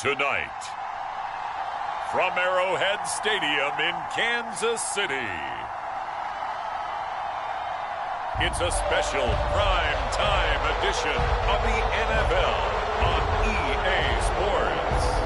Tonight, from Arrowhead Stadium in Kansas City, it's a special prime time edition of the NFL on EA Sports.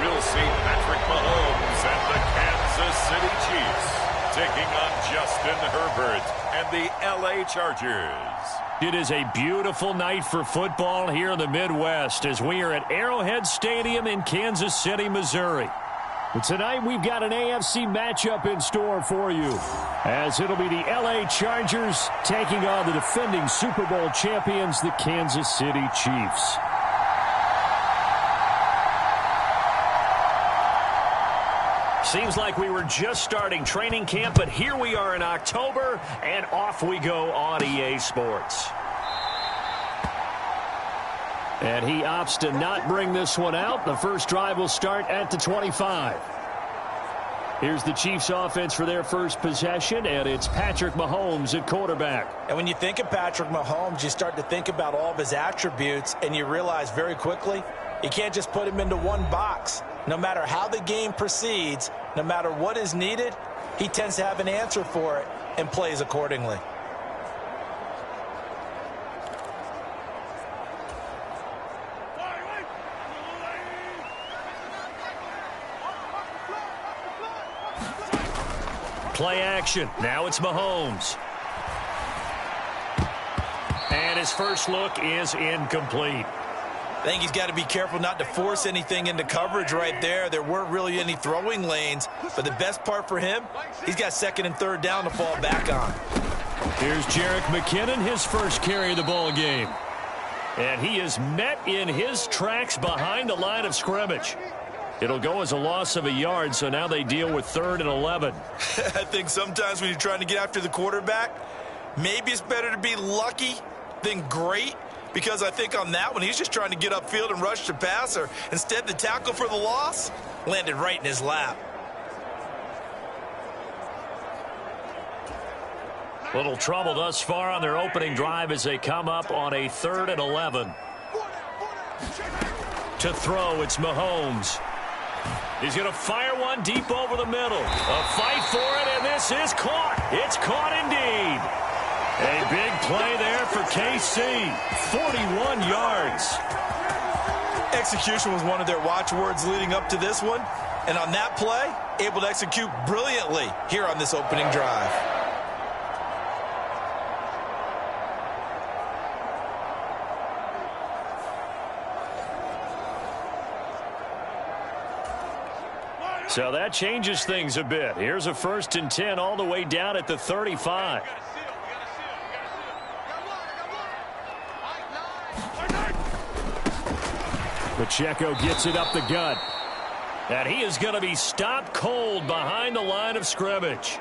We'll see Patrick Mahomes and the Kansas City Chiefs taking on Justin Herbert and the LA Chargers. It is a beautiful night for football here in the Midwest as we are at Arrowhead Stadium in Kansas City, Missouri. But tonight we've got an AFC matchup in store for you, as it'll be the LA Chargers taking on the defending Super Bowl champions, the Kansas City Chiefs. Seems like we were just starting training camp, but here we are in October, and off we go on EA Sports. And he opts to not bring this one out. The first drive will start at the 25. Here's the Chiefs offense for their first possession, and it's Patrick Mahomes at quarterback. And when you think of Patrick Mahomes, you start to think about all of his attributes, and you realize very quickly you can't just put him into one box. No matter how the game proceeds, no matter what is needed, he tends to have an answer for it and plays accordingly. Play action. Now it's Mahomes. And his first look is incomplete. I think he's got to be careful not to force anything into coverage right there. There weren't really any throwing lanes, but the best part for him, he's got second and third down to fall back on. Here's Jerick McKinnon, his first carry of the ball game. And he is met in his tracks behind the line of scrimmage. It'll go as a loss of a yard, so now they deal with 3rd and 11. I think sometimes when you're trying to get after the quarterback, maybe it's better to be lucky than great. Because I think on that one, he's just trying to get upfield and rush the passer. Instead, the tackle for the loss landed right in his lap. Little trouble thus far on their opening drive as they come up on a 3rd and 11. To throw, it's Mahomes. He's going to fire one deep over the middle. A fight for it, and this is caught. It's caught indeed. A big play there for KC. 41 yards. Execution was one of their watchwords leading up to this one. And on that play, able to execute brilliantly here on this opening drive. So that changes things a bit. Here's a 1st and 10 all the way down at the 35. Pacheco gets it up the gut. And he is going to be stopped cold behind the line of scrimmage.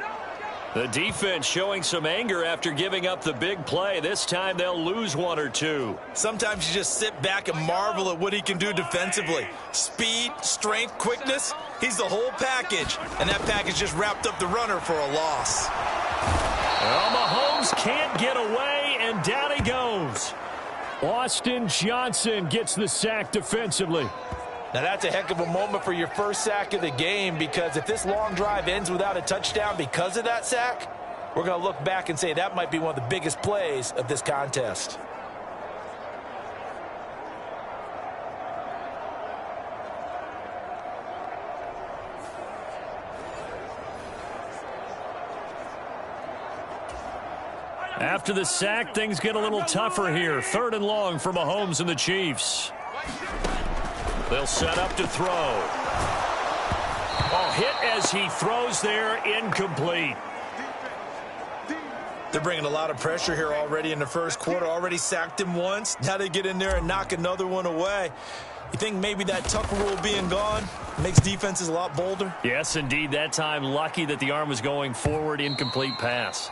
The defense showing some anger after giving up the big play. This time they'll lose 1 or 2. Sometimes you just sit back and marvel at what he can do defensively. Speed, strength, quickness. He's the whole package. And that package just wrapped up the runner for a loss. Well, Mahomes can't get away, and down he goes. Austin Johnson gets the sack defensively. Now that's a heck of a moment for your first sack of the game, because if this long drive ends without a touchdown because of that sack, we're going to look back and say that might be one of the biggest plays of this contest. After the sack, things get a little tougher here. 3rd and long for Mahomes and the Chiefs. They'll set up to throw. Oh, hit as he throws there, incomplete. They're bringing a lot of pressure here already in the first quarter. Already sacked him once. Now they get in there and knock another one away. You think maybe that Tucker rule being gone makes defenses a lot bolder? Yes, indeed. That time, lucky that the arm was going forward, incomplete pass.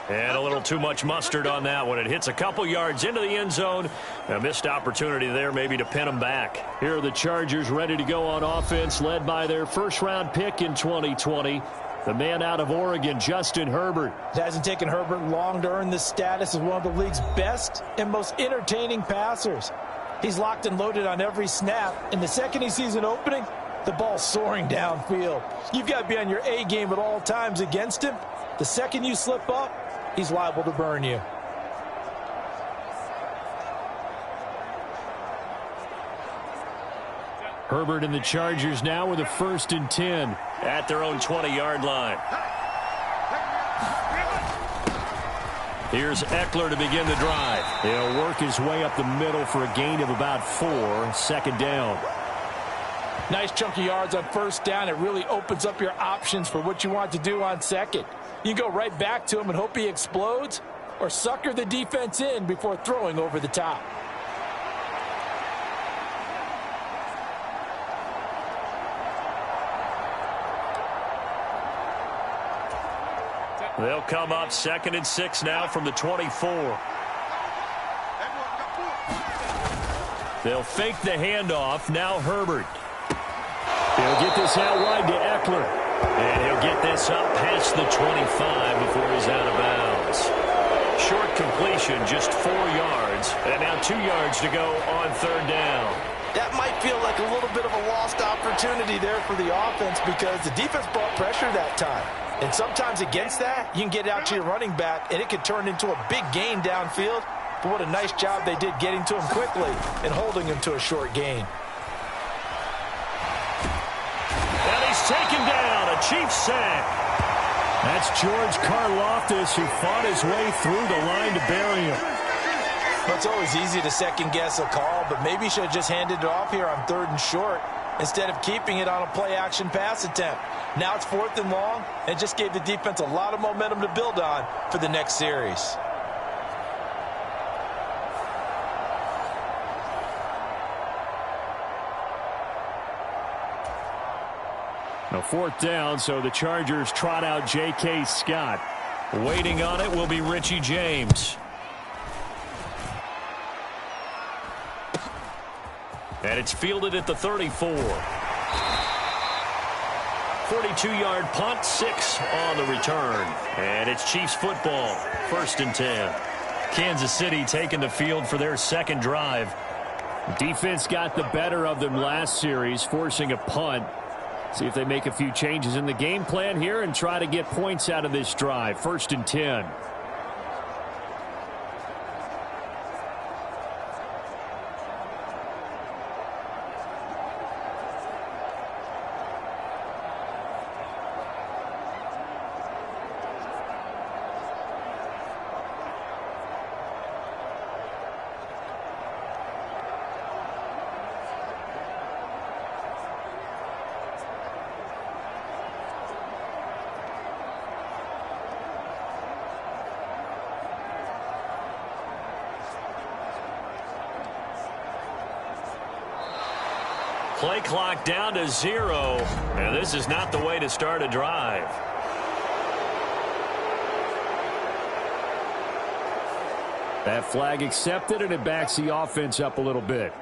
And a little too much mustard on that one. It hits a couple yards into the end zone. A missed opportunity there maybe to pin them back. Here are the Chargers ready to go on offense, led by their first-round pick in 2020. The man out of Oregon, Justin Herbert. It hasn't taken Herbert long to earn this status as one of the league's best and most entertaining passers. He's locked and loaded on every snap, and the second he sees an opening, the ball's soaring downfield. You've got to be on your A game at all times against him. The second you slip up, he's liable to burn you. Herbert and the Chargers now with a 1st and 10 at their own 20-yard line. Here's Eckler to begin the drive. He'll work his way up the middle for a gain of about 4, 2nd down. Nice chunky yards on 1st down. It really opens up your options for what you want to do on 2nd. You can go right back to him and hope he explodes, or sucker the defense in before throwing over the top. They'll come up 2nd and 6 now from the 24. They'll fake the handoff. Now Herbert. He'll get this out wide to Eckler. And he'll get this up past the 25 before he's out of bounds. Short completion, just 4 yards. And now 2 yards to go on 3rd down. That might feel like a little bit of a lost opportunity there for the offense because the defense brought pressure that time. And sometimes against that, you can get out to your running back, and it could turn into a big gain downfield. But what a nice job they did getting to him quickly and holding him to a short gain. And he's taken down, a Chiefs sack. That's George Karlaftis, who fought his way through the line to bury him. Well, it's always easy to second-guess a call, but maybe he should have just handed it off here on 3rd and short instead of keeping it on a play-action pass attempt. Now it's 4th and long, and just gave the defense a lot of momentum to build on for the next series. Now 4th down, so the Chargers trot out J.K. Scott. Waiting on it will be Richie James. And it's fielded at the 34. 42-yard punt, 6 on the return. And it's Chiefs football, 1st and 10. Kansas City taking the field for their 2nd drive. Defense got the better of them last series, forcing a punt. See if they make a few changes in the game plan here and try to get points out of this drive. 1st and 10. Play clock down to 0, and this is not the way to start a drive. That flag accepted, and it backs the offense up a little bit.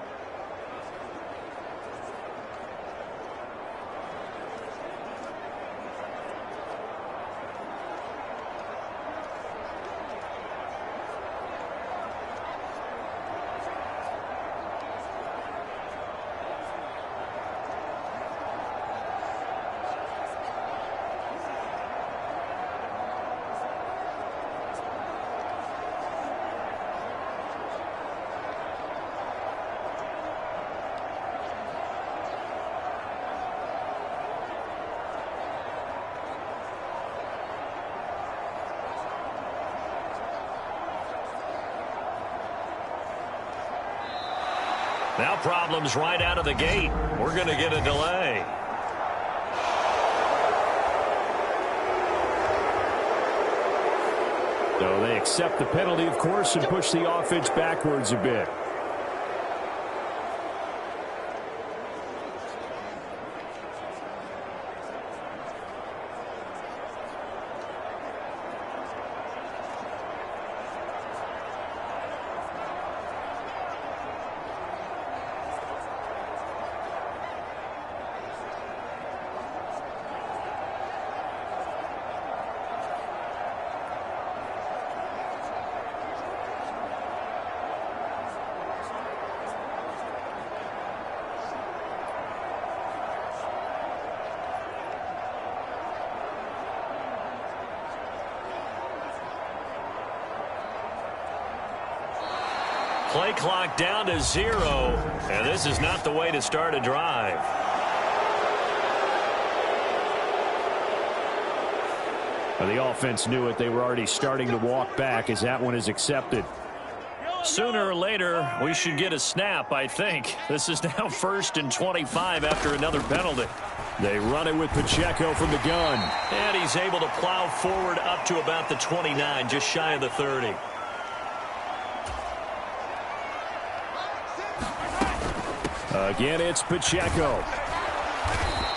Now problems right out of the gate. We're going to get a delay. So they accept the penalty, of course, and push the offense backwards a bit. Play clock down to 0, and this is not the way to start a drive. Well, the offense knew it. They were already starting to walk back as that one is accepted. Sooner or later, we should get a snap, I think. This is now 1st and 25 after another penalty. They run it with Pacheco from the gun. And he's able to plow forward up to about the 29, just shy of the 30. Again, it's Pacheco.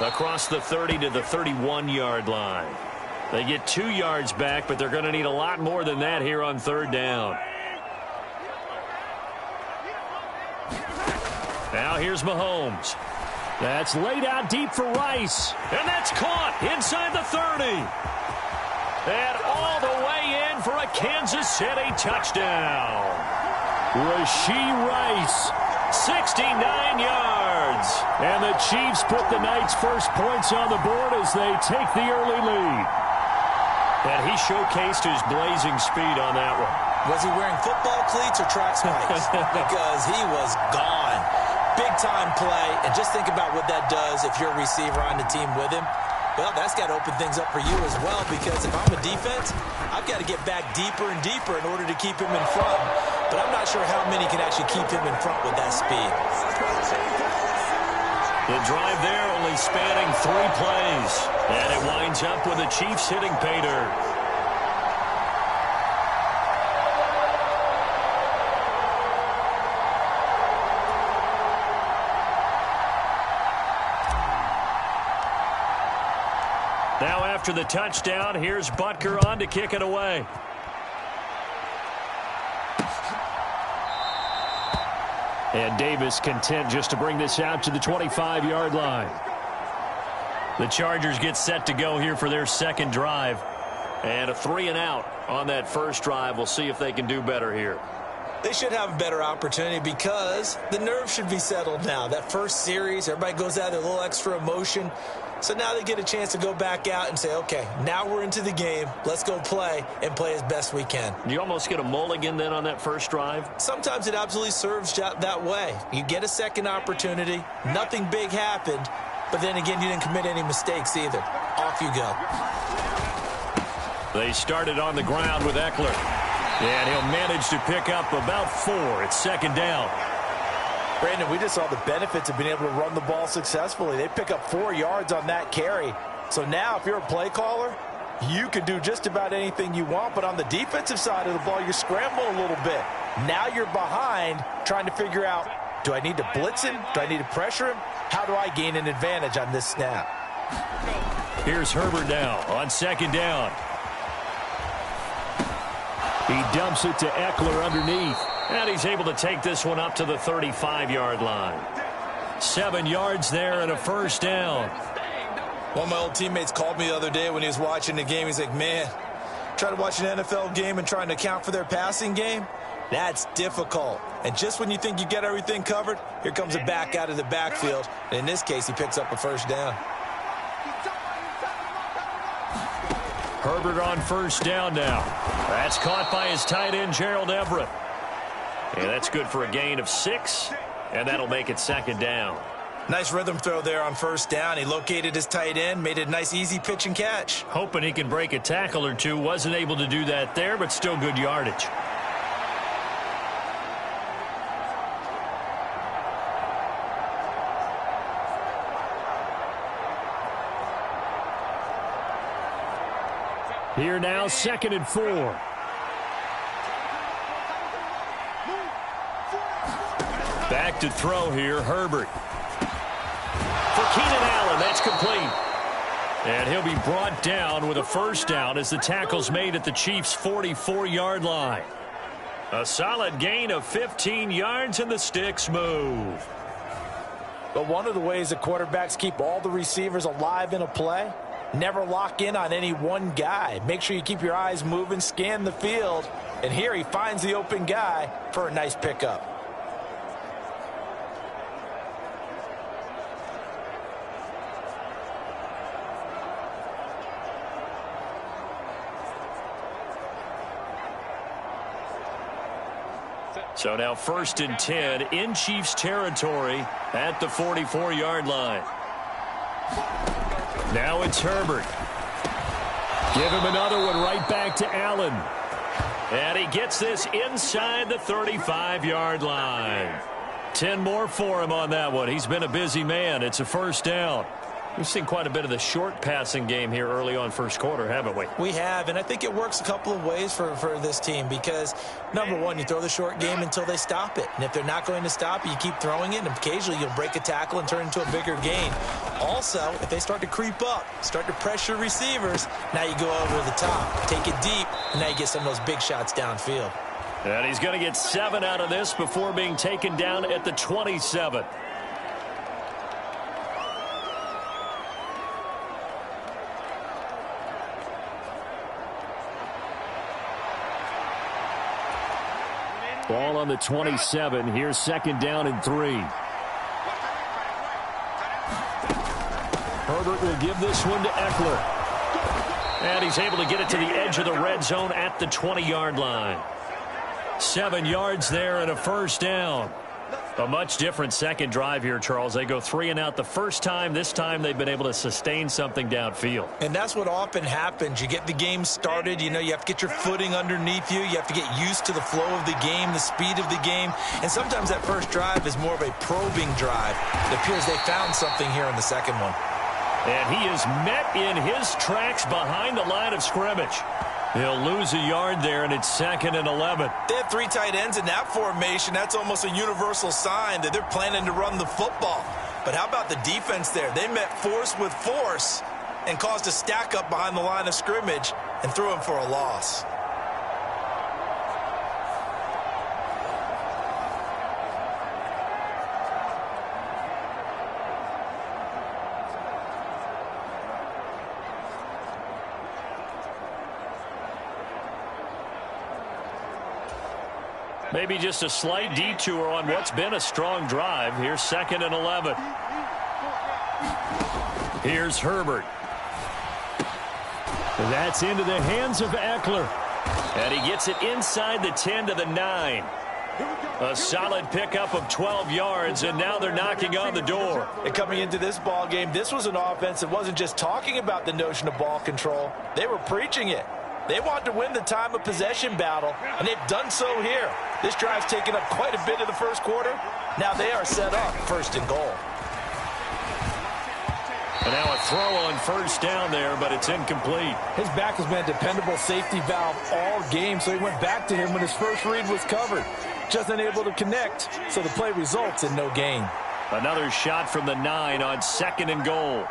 Across the 30 to the 31-yard line. They get 2 yards back, but they're going to need a lot more than that here on 3rd down. Now here's Mahomes. That's laid out deep for Rice. And that's caught inside the 30. And all the way in for a Kansas City touchdown. Rashee Rice, 69 yards. And the Chiefs put the night's first points on the board as they take the early lead. And he showcased his blazing speed on that one. Was he wearing football cleats or track spikes? Because he was gone. Big-time play. And just think about what that does if you're a receiver on the team with him. Well, that's got to open things up for you as well, because if I'm a defense, I've got to get back deeper and deeper in order to keep him in front. But I'm not sure how many can actually keep him in front with that speed. The drive there only spanning 3 plays. And it winds up with the Chiefs hitting pay dirt. Now after the touchdown, here's Butker on to kick it away. And Davis content just to bring this out to the 25-yard line. The Chargers get set to go here for their second drive. And a 3-and-out on that first drive. We'll see if they can do better here. They should have a better opportunity because the nerves should be settled now. That first series, everybody goes out with a little extra emotion. So now they get a chance to go back out and say, okay, now we're into the game. Let's go play and play as best we can. You almost get a mulligan then on that first drive? Sometimes it absolutely serves that way. You get a second opportunity. Nothing big happened. But then again, you didn't commit any mistakes either. Off you go. They started on the ground with Eckler. And he'll manage to pick up about 4. It's 2nd down. Brandon, we just saw the benefits of being able to run the ball successfully. They pick up 4 yards on that carry. So now if you're a play caller, you can do just about anything you want. But on the defensive side of the ball, you're scrambling a little bit. Now you're behind trying to figure out, do I need to blitz him? Do I need to pressure him? How do I gain an advantage on this snap? Here's Herbert now on 2nd down. He dumps it to Eckler underneath. And he's able to take this one up to the 35-yard line. 7 yards there and a 1st down. One of my old teammates called me the other day when he was watching the game. He's like, man, trying to watch an NFL game and trying to account for their passing game, that's difficult. And just when you think you get everything covered, here comes a back out of the backfield. And in this case, he picks up a 1st down. Herbert on 1st down now. That's caught by his tight end, Gerald Everett. And that's good for a gain of 6, and that'll make it 2nd down. Nice rhythm throw there on 1st down. He located his tight end, made it a nice, easy pitch and catch. Hoping he can break a tackle or two. Wasn't able to do that there, but still good yardage. Here now, 2nd and 4. Back to throw here, Herbert. For Keenan Allen, that's complete. And he'll be brought down with a 1st down as the tackle's made at the Chiefs' 44-yard line. A solid gain of 15 yards and the sticks move. But one of the ways that quarterbacks keep all the receivers alive in a play, never lock in on any one guy. Make sure you keep your eyes moving, scan the field. And here he finds the open guy for a nice pickup. So now 1st and 10 in Chiefs territory at the 44-yard line. Now it's Herbert. Give him another one right back to Allen. And he gets this inside the 35-yard line. 10 more for him on that one. He's been a busy man. It's a 1st down. We've seen quite a bit of the short passing game here early on 1st quarter, haven't we? We have, and I think it works a couple of ways for this team because, number one, you throw the short game until they stop it. And if they're not going to stop it, you keep throwing it, and occasionally you'll break a tackle and turn it into a bigger gain. Also, if they start to creep up, start to pressure receivers, now you go over the top, take it deep, and now you get some of those big shots downfield. And he's going to get 7 out of this before being taken down at the 27. Ball on the 27. Here's 2nd down and 3. Herbert will give this one to Eckler. And he's able to get it to the edge of the red zone at the 20-yard line. 7 yards there and a 1st down. A much different second drive here, Charles. They go 3 and out the first time. This time they've been able to sustain something downfield. And that's what often happens. You get the game started. You know, you have to get your footing underneath you. You have to get used to the flow of the game, the speed of the game. And sometimes that first drive is more of a probing drive. It appears they found something here in the second one. And he is met in his tracks behind the line of scrimmage. He'll lose a yard there, and it's 2nd and 11. They have 3 tight ends in that formation. That's almost a universal sign that they're planning to run the football. But how about the defense there? They met force with force and caused a stack up behind the line of scrimmage and threw him for a loss. Maybe just a slight detour on what's been a strong drive. Here's 2nd and 11. Here's Herbert. That's into the hands of Eckler. And he gets it inside the 10 to the 9. A solid pickup of 12 yards, and now they're knocking on the door. And coming into this ball game, this was an offense that wasn't just talking about the notion of ball control. They were preaching it. They want to win the time of possession battle, and they've done so here. This drive's taken up quite a bit of the first quarter. Now they are set up 1st and goal. And now a throw on 1st down there, but it's incomplete. His back has been a dependable safety valve all game, so he went back to him when his first read was covered. Just unable to connect, so the play results in no gain. Another shot from the 9 on 2nd and goal.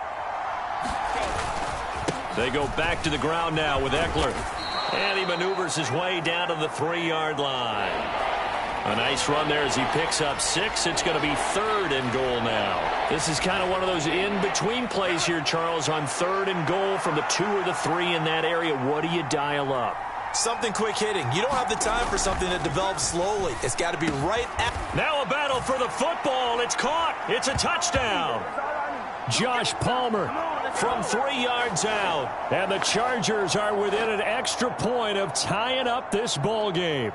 They go back to the ground now with Eckler. And he maneuvers his way down to the 3-yard line. A nice run there as he picks up 6. It's going to be 3rd and goal now. This is kind of one of those in-between plays here, Charles, on 3rd and goal from the 2 or the 3 in that area. What do you dial up? Something quick hitting. You don't have the time for something that develops slowly. It's got to be right at... Now a battle for the football. It's caught. It's a touchdown. Josh Palmer from 3 yards out. And the Chargers are within an extra point of tying up this ball game.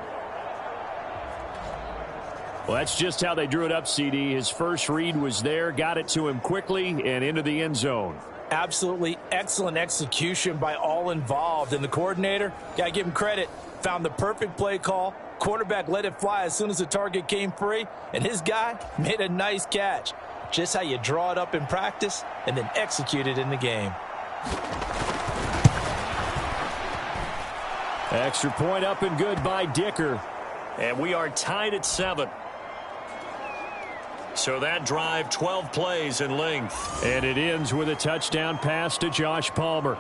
Well, that's just how they drew it up, CD. His first read was there, got it to him quickly, and into the end zone. Absolutely excellent execution by all involved. And the coordinator, got to give him credit, found the perfect play call. Quarterback let it fly as soon as the target came free, and his guy made a nice catch. Just how you draw it up in practice and then execute it in the game. Extra point up and good by Dicker. And we are tied at 7. So that drive, 12 plays in length. And it ends with a touchdown pass to Josh Palmer.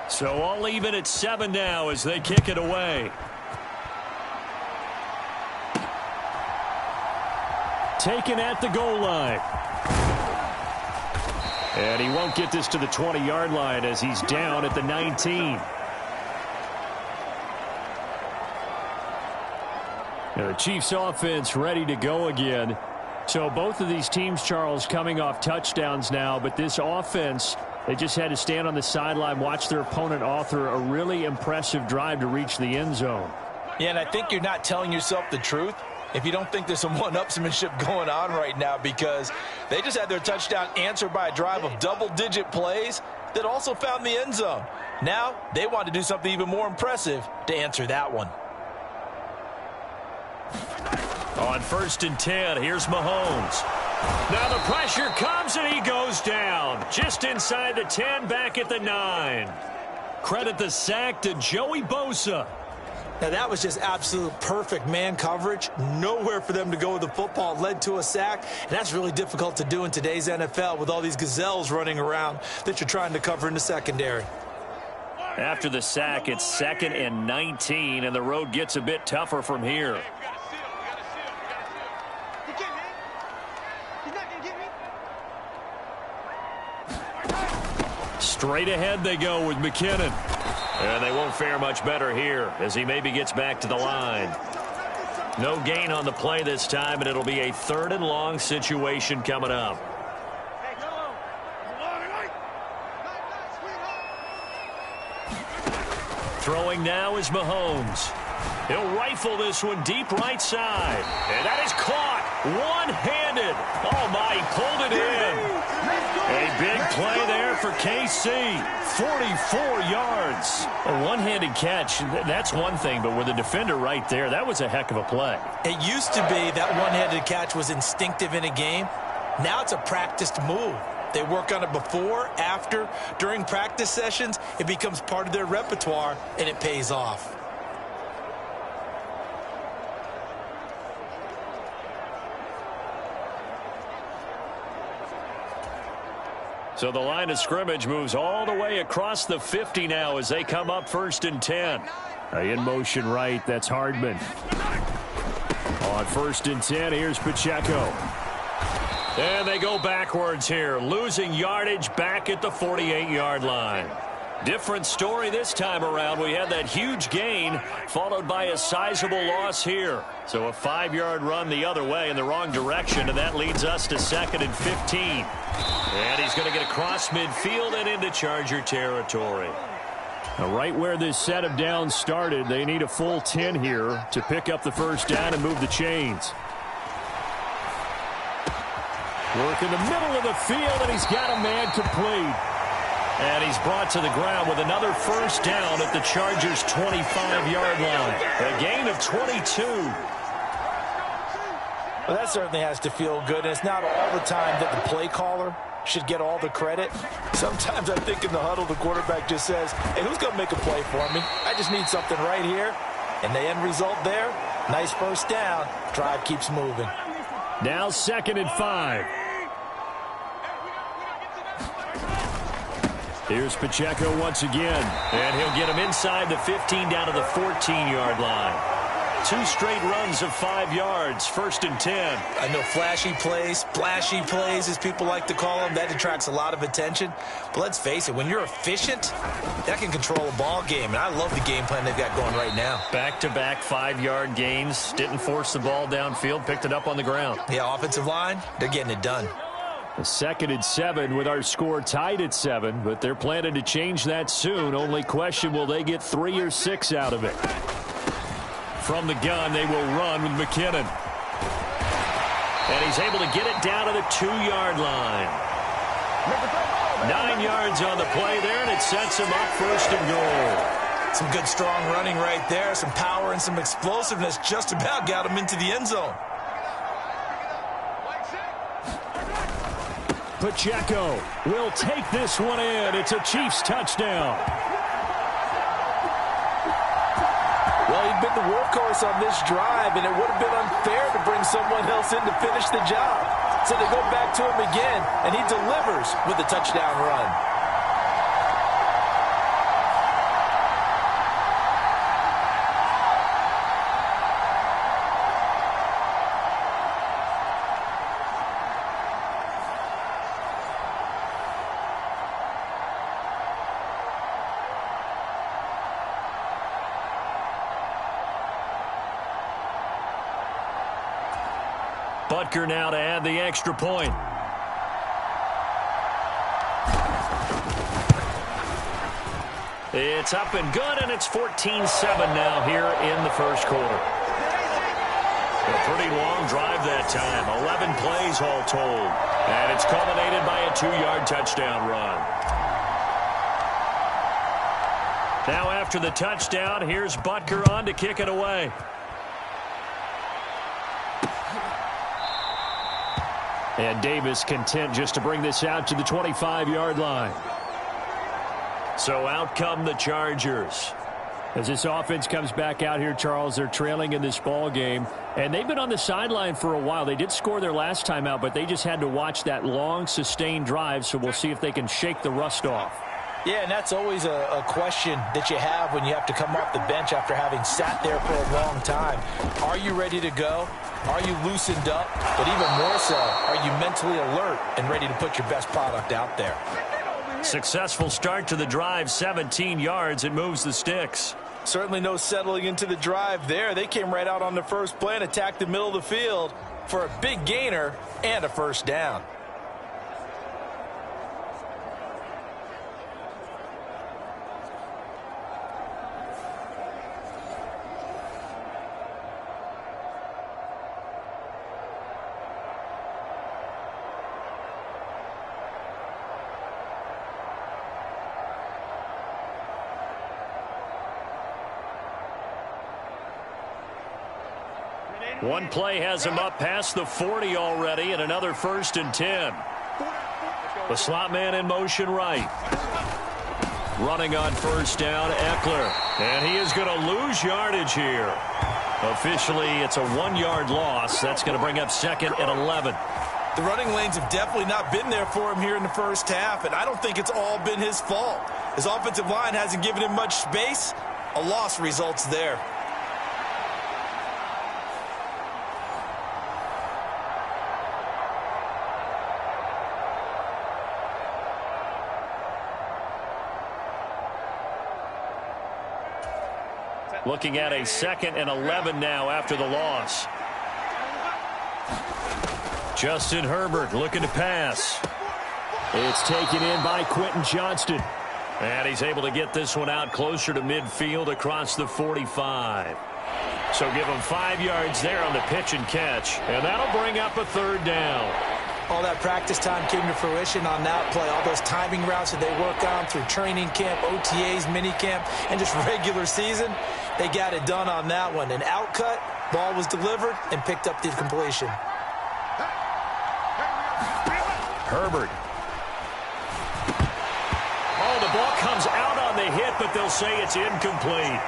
So all even at 7 now as they kick it away. Taken at the goal line. And he won't get this to the 20-yard line as he's down at the 19. Now the Chiefs offense ready to go again. So both of these teams, Charles, coming off touchdowns now, but this offense, they just had to stand on the sideline, watch their opponent author a really impressive drive to reach the end zone. Yeah, and I think you're not telling yourself the truth if you don't think there's some one-upsmanship going on right now, because they just had their touchdown answered by a drive of double-digit plays that also found the end zone. Now they want to do something even more impressive to answer that one. On 1st and 10, here's Mahomes. Now the pressure comes and he goes down. Just inside the 10, back at the 9. Credit the sack to Joey Bosa. Now that was just absolute perfect man coverage. Nowhere for them to go with the football. Led to a sack, and that's really difficult to do in today's NFL with all these gazelles running around that you're trying to cover in the secondary. After the sack, it's 2nd and 19, and the road gets a bit tougher from here. Straight ahead they go with McKinnon. And they won't fare much better here as he maybe gets back to the line. No gain on the play this time, and it'll be a 3rd and long situation coming up. Throwing now is Mahomes. He'll rifle this one deep right side. And that is caught one-handed. Oh, my, he pulled it in. A big play there for KC. 44 yards. A one-handed catch, that's one thing, but with a defender right there, that was a heck of a play. It used to be that one-handed catch was instinctive in a game. Now it's a practiced move. They work on it before, after, during practice sessions. It becomes part of their repertoire, and it pays off. So the line of scrimmage moves all the way across the 50 now as they come up 1st and 10. In motion right, that's Hardman. On 1st and 10, here's Pacheco. And they go backwards here, losing yardage back at the 48-yard line. Different story this time around. We had that huge gain followed by a sizable loss here. So a 5-yard run the other way in the wrong direction, and that leads us to 2nd and 15. And he's going to get across midfield and into Charger territory. Now right where this set of downs started, they need a full 10 here to pick up the first down and move the chains. Work in the middle of the field, and he's got a man complete. And he's brought to the ground with another first down at the Chargers' 25-yard line. A gain of 22. Well, that certainly has to feel good. And it's not all the time that the play caller should get all the credit. Sometimes I think in the huddle, the quarterback just says, hey, who's going to make a play for me? I just need something right here. And the end result there, nice first down. Drive keeps moving. Now 2nd and 5. Here's Pacheco once again. And he'll get him inside the 15 down to the 14-yard line. 2 straight runs of 5 yards, 1st and 10. I know flashy plays, splashy plays, as people like to call them, that attracts a lot of attention. But let's face it, when you're efficient, that can control a ball game. And I love the game plan they've got going right now. Back-to-back 5-yard gains. Didn't force the ball downfield, picked it up on the ground. Yeah, offensive line, they're getting it done. A 2nd and 7 with our score tied at 7, but they're planning to change that soon. Only question, will they get 3 or 6 out of it? From the gun, they will run with McKinnon. And he's able to get it down to the 2-yard line. 9 yards on the play there, and it sets him up 1st and goal. Some good, strong running right there. Some power and some explosiveness just about got him into the end zone. Pacheco will take this one in. It's a Chiefs touchdown. Well, he'd been the workhorse on this drive, and it would have been unfair to bring someone else in to finish the job. So they go back to him again, and he delivers with a touchdown run. Butker now to add the extra point. It's up and good, and it's 14-7 now here in the first quarter. A pretty long drive that time. 11 plays all told. And it's culminated by a 2-yard touchdown run. Now after the touchdown, here's Butker on to kick it away. And Davis content just to bring this out to the 25-yard line. So out come the Chargers. As this offense comes back out here, Charles, they're trailing in this ball game. And they've been on the sideline for a while. They did score their last time out, but they just had to watch that long, sustained drive. So we'll see if they can shake the rust off. Yeah, and that's always a question that you have when you have to come off the bench after having sat there for a long time. Are you ready to go? Are you loosened up? But even more so, are you mentally alert and ready to put your best product out there? Successful start to the drive, 17 yards. It moves the sticks. Certainly no settling into the drive there. They came right out on the first play and attacked the middle of the field for a big gainer and a first down. One play has him up past the 40 already, and another 1st and 10. The slot man in motion right. Running on first down, Eckler. And he is going to lose yardage here. Officially, it's a 1-yard loss. That's going to bring up 2nd and 11. The running lanes have definitely not been there for him here in the first half, and I don't think it's all been his fault. His offensive line hasn't given him much space. A loss results there. Looking at a 2nd and 11 now after the loss. Justin Herbert looking to pass. It's taken in by Quentin Johnston. And he's able to get this one out closer to midfield across the 45. So give him 5 yards there on the pitch and catch. And that'll bring up a 3rd down. All that practice time came to fruition on that play. All those timing routes that they work on through training camp, OTAs, minicamp, and just regular season, they got it done on that one. An outcut, ball was delivered, and picked up the completion. Herbert. Oh, the ball comes out on the hit, but they'll say it's incomplete.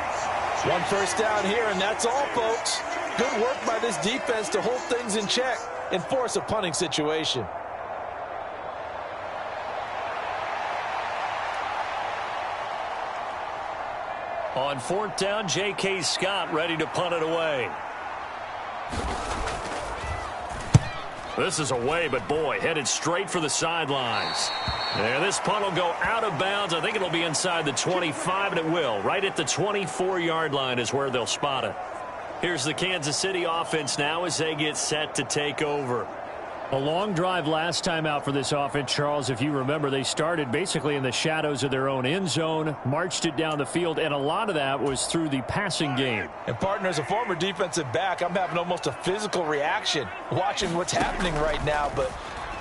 1 first down here, and that's all, folks. Good work by this defense to hold things in check and force a punting situation. On 4th down, J.K. Scott ready to punt it away. This is away, but boy, headed straight for the sidelines. There, this punt will go out of bounds. I think it'll be inside the 25, and it will. Right at the 24-yard line is where they'll spot it. Here's the Kansas City offense now as they get set to take over. A long drive last time out for this offense, Charles. If you remember, they started basically in the shadows of their own end zone, marched it down the field, and a lot of that was through the passing game. And, partner, as a former defensive back, I'm having almost a physical reaction watching what's happening right now. But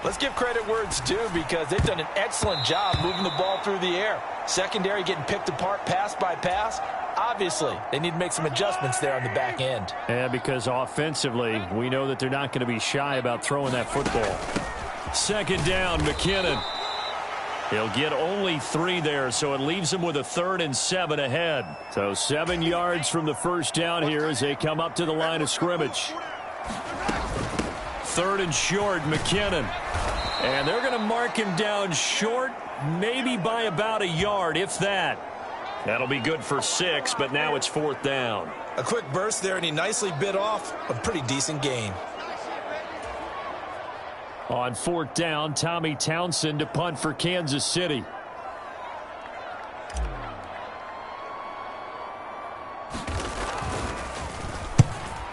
let's give credit where it's due because they've done an excellent job moving the ball through the air. Secondary getting picked apart pass by pass. Obviously, they need to make some adjustments there on the back end. Yeah, because offensively, we know that they're not going to be shy about throwing that football. 2nd down, McKinnon. He'll get only 3 there, so it leaves him with a 3rd and 7 ahead. So 7 yards from the first down here as they come up to the line of scrimmage. 3rd and short, McKinnon. And they're going to mark him down short, maybe by about a yard, if that. That'll be good for 6, but now it's 4th down. A quick burst there, and he nicely bit off a pretty decent gain. On 4th down, Tommy Townsend to punt for Kansas City.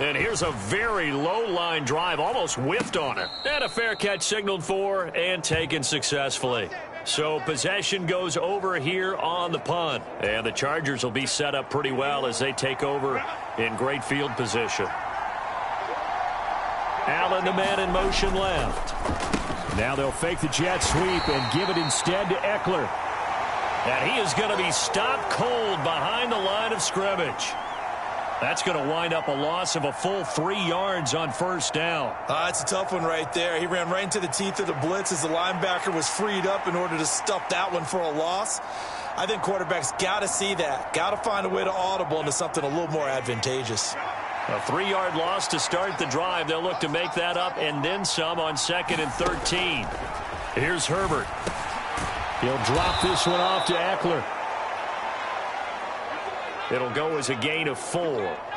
And here's a very low-line drive, almost whiffed on it. And a fair catch signaled for and taken successfully. So possession goes over here on the punt. And the Chargers will be set up pretty well as they take over in great field position. Allen, the man in motion left. Now they'll fake the jet sweep and give it instead to Eckler. And he is going to be stopped cold behind the line of scrimmage. That's going to wind up a loss of a full 3 yards on first down. That's a tough one right there. He ran right into the teeth of the blitz as the linebacker was freed up in order to stuff that one for a loss. I think quarterbacks got to see that. Got to find a way to audible into something a little more advantageous. A 3-yard loss to start the drive. They'll look to make that up and then some on 2nd and 13. Here's Herbert. He'll drop this one off to Eckler. It'll go as a gain of 4.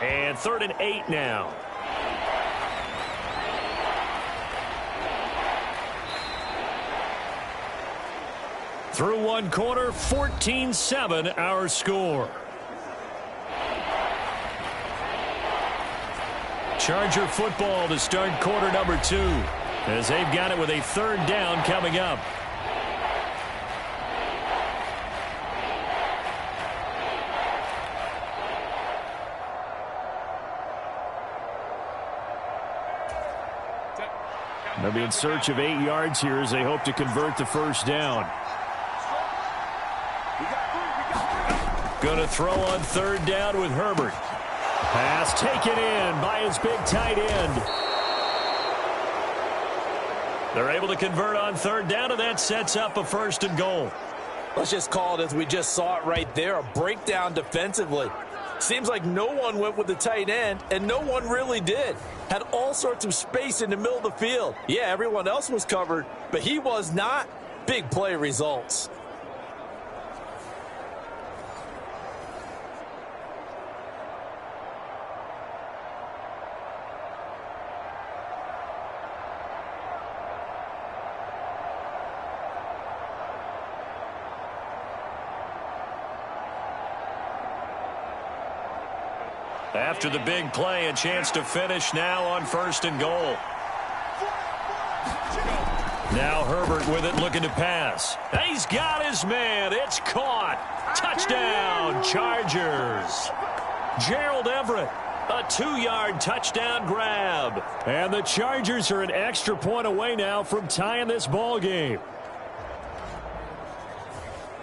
And 3rd and 8 now. Through one quarter, 14-7 our score. Charger football to start quarter number 2 as they've got it with a 3rd down coming up. They'll be in search of 8 yards here as they hope to convert the first down. Going to throw on 3rd down with Herbert. Pass taken in by his big tight end. They're able to convert on 3rd down, and that sets up a 1st and goal. Let's just call it as we just saw it right there, a breakdown defensively. Seems like no one went with the tight end, and no one really did. Had all sorts of space in the middle of the field. Yeah, everyone else was covered, but he was not. Big play results. After the big play, a chance to finish now on 1st and goal. Now Herbert with it, looking to pass. He's got his man. It's caught. Touchdown, Chargers. Gerald Everett, a 2-yard touchdown grab. And the Chargers are an extra point away now from tying this ball game.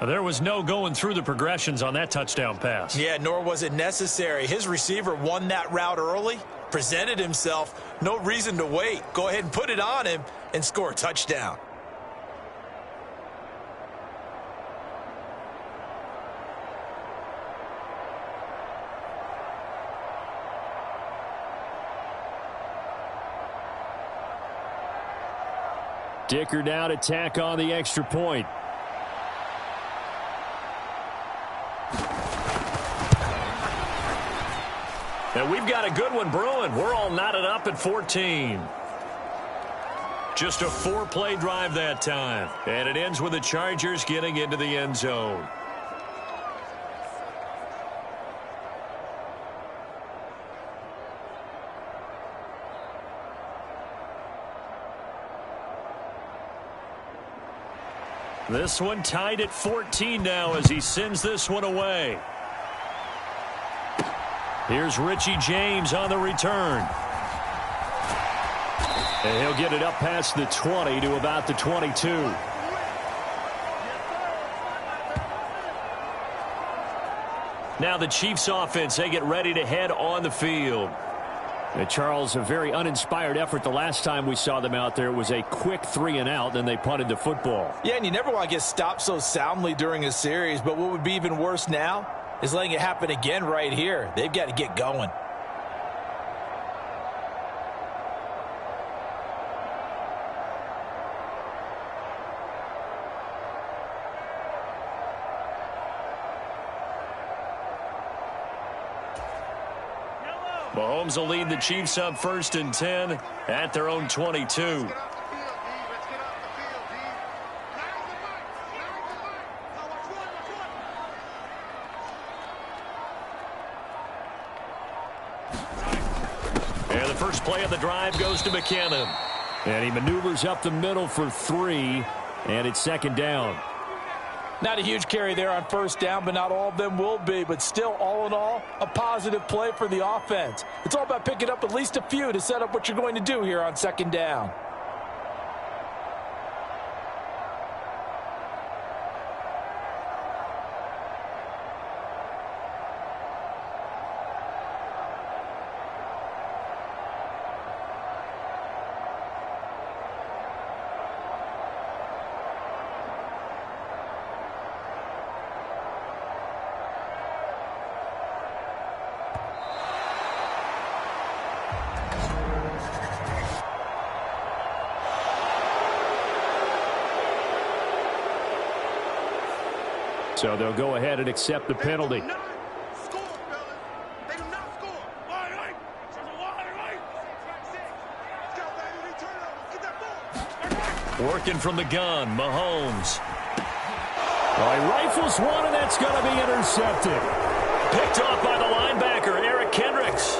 There was no going through the progressions on that touchdown pass. Yeah, nor was it necessary. His receiver won that route early, presented himself. No reason to wait. Go ahead and put it on him and score a touchdown. Dicker now to tack on the extra point. And we've got a good one brewing. We're all knotted up at 14. Just a 4-play drive that time. And it ends with the Chargers getting into the end zone. This one tied at 14 now as he sends this one away. Here's Richie James on the return. And he'll get it up past the 20 to about the 22. Now the Chiefs offense, they get ready to head on the field. And Charles, a very uninspired effort the last time we saw them out there. It was a quick 3-and-out, then they punted the football. Yeah, and you never want to get stopped so soundly during a series, but what would be even worse now is letting it happen again right here. They've got to get going. Mahomes will lead the Chiefs up 1st and 10 at their own 22. first play of the drive goes to McKinnon. And he maneuvers up the middle for 3, and it's second down. Not a huge carry there on first down, but not all of them will be. But still, all in all, a positive play for the offense. It's all about picking up at least a few to set up what you're going to do here on second down. So they'll go ahead and accept the penalty. They do not score, fellas. They do not score. Wide right. Wide right. Get that ball. Working from the gun, Mahomes. Well, he rifles one, and that's going to be intercepted. Picked off by the linebacker, Eric Kendricks.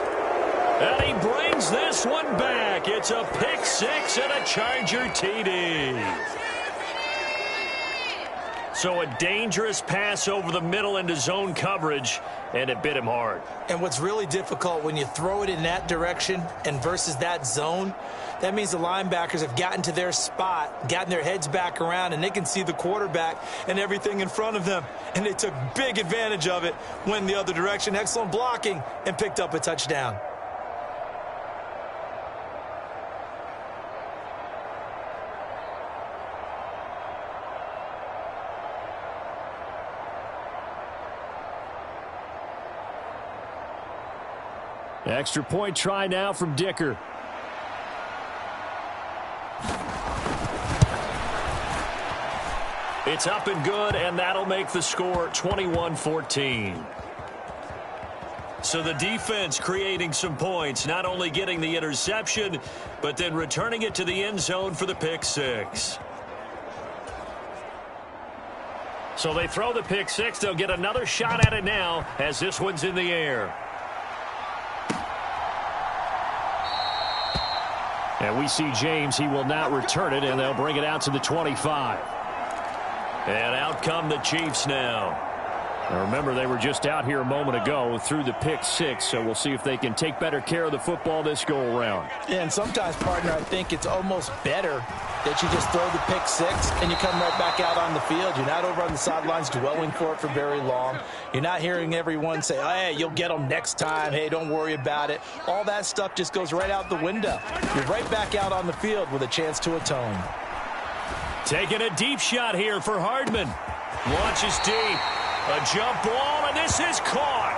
And he brings this one back. It's a pick 6 and a Charger TD. So a dangerous pass over the middle into zone coverage, and it bit him hard. And what's really difficult when you throw it in that direction and versus that zone, that means the linebackers have gotten to their spot, gotten their heads back around, and they can see the quarterback and everything in front of them. And they took big advantage of it, went the other direction, excellent blocking, and picked up a touchdown. Extra point try now from Dicker. It's up and good, and that'll make the score 21-14. So the defense creating some points, not only getting the interception, but then returning it to the end zone for the pick 6. So they throw the pick 6. They'll get another shot at it now as this one's in the air. And we see James. He will not return it, and they'll bring it out to the 25. And out come the Chiefs now. Now remember, they were just out here a moment ago through the pick 6, so we'll see if they can take better care of the football this go-around. Yeah, and sometimes, partner, I think it's almost better that you just throw the pick 6 and you come right back out on the field. You're not over on the sidelines dwelling for it for very long. You're not hearing everyone say, hey, you'll get them next time. Hey, don't worry about it. All that stuff just goes right out the window. You're right back out on the field with a chance to atone. Taking a deep shot here for Hardman. Launches deep. A jump ball, and this is caught.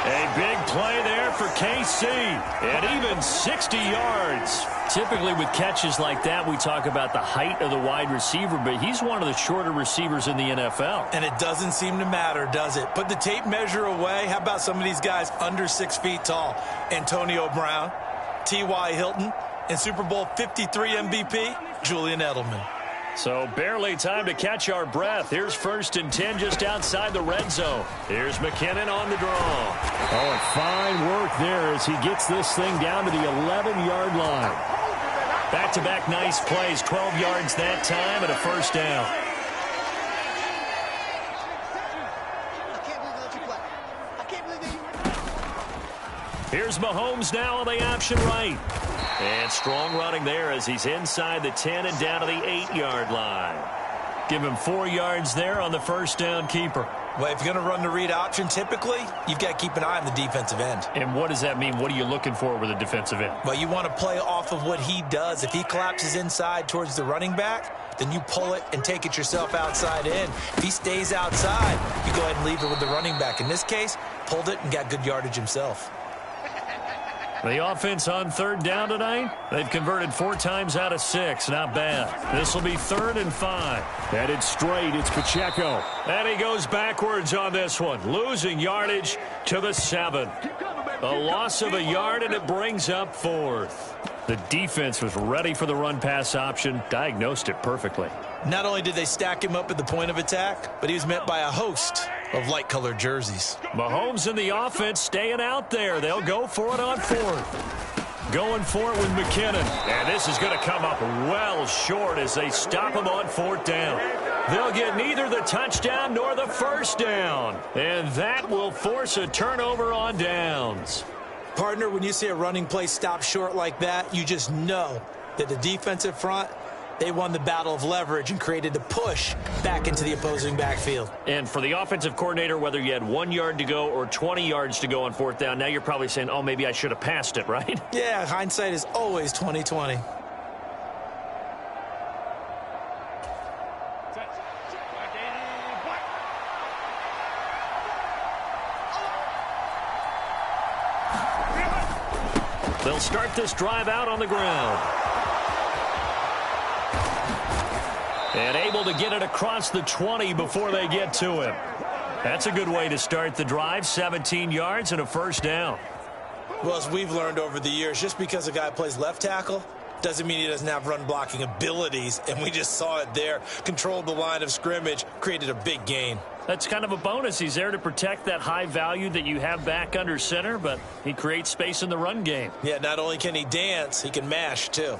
A big play there for KC, and even 60 yards. Typically with catches like that, we talk about the height of the wide receiver, but he's one of the shorter receivers in the NFL. And it doesn't seem to matter, does it? Put the tape measure away. How about some of these guys under 6 feet tall? Antonio Brown, T.Y. Hilton, and Super Bowl 53 MVP, Julian Edelman. So barely time to catch our breath. Here's 1st and 10 just outside the red zone. Here's McKinnon on the draw. Oh, and fine work there as he gets this thing down to the 11-yard line. Back-to-back nice plays, 12 yards that time and a first down. Here's Mahomes now on the option right. And strong running there as he's inside the 10 and down to the 8-yard line. Give him 4 yards there on the first down keeper. Well, if you're going to run the read option, typically, you've got to keep an eye on the defensive end. And what does that mean? What are you looking for with a defensive end? Well, you want to play off of what he does. If he collapses inside towards the running back, then you pull it and take it yourself outside in. If he stays outside, you go ahead and leave it with the running back. In this case, pulled it and got good yardage himself. The offense on 3rd down tonight, they've converted 4 times out of 6. Not bad. This will be 3rd and 5. Headed straight, it's Pacheco. And he goes backwards on this one, losing yardage to the 7. A loss of a yard, and it brings up 4th. The defense was ready for the run-pass option, diagnosed it perfectly. Not only did they stack him up at the point of attack, but he was met by a host of light-colored jerseys. Mahomes and the offense staying out there. They'll go for it on 4th. Going for it with McKinnon. And this is going to come up well short as they stop him on 4th down. They'll get neither the touchdown nor the first down. And that will force a turnover on downs. Partner, when you see a running play stop short like that, you just know that the defensive front, they won the battle of leverage and created a push back into the opposing backfield. And for the offensive coordinator, whether you had 1 yard to go or 20 yards to go on 4th down, now you're probably saying, oh, maybe I should have passed it, right? Yeah, hindsight is always 20/20. They'll start this drive out on the ground. And able to get it across the 20 before they get to him. That's a good way to start the drive. 17 yards and a first down. Well, as we've learned over the years, just because a guy plays left tackle doesn't mean he doesn't have run blocking abilities. And we just saw it there. Controlled the line of scrimmage, created a big gain. That's kind of a bonus. He's there to protect that high value that you have back under center, but he creates space in the run game. Yeah, not only can he dance, he can mash too.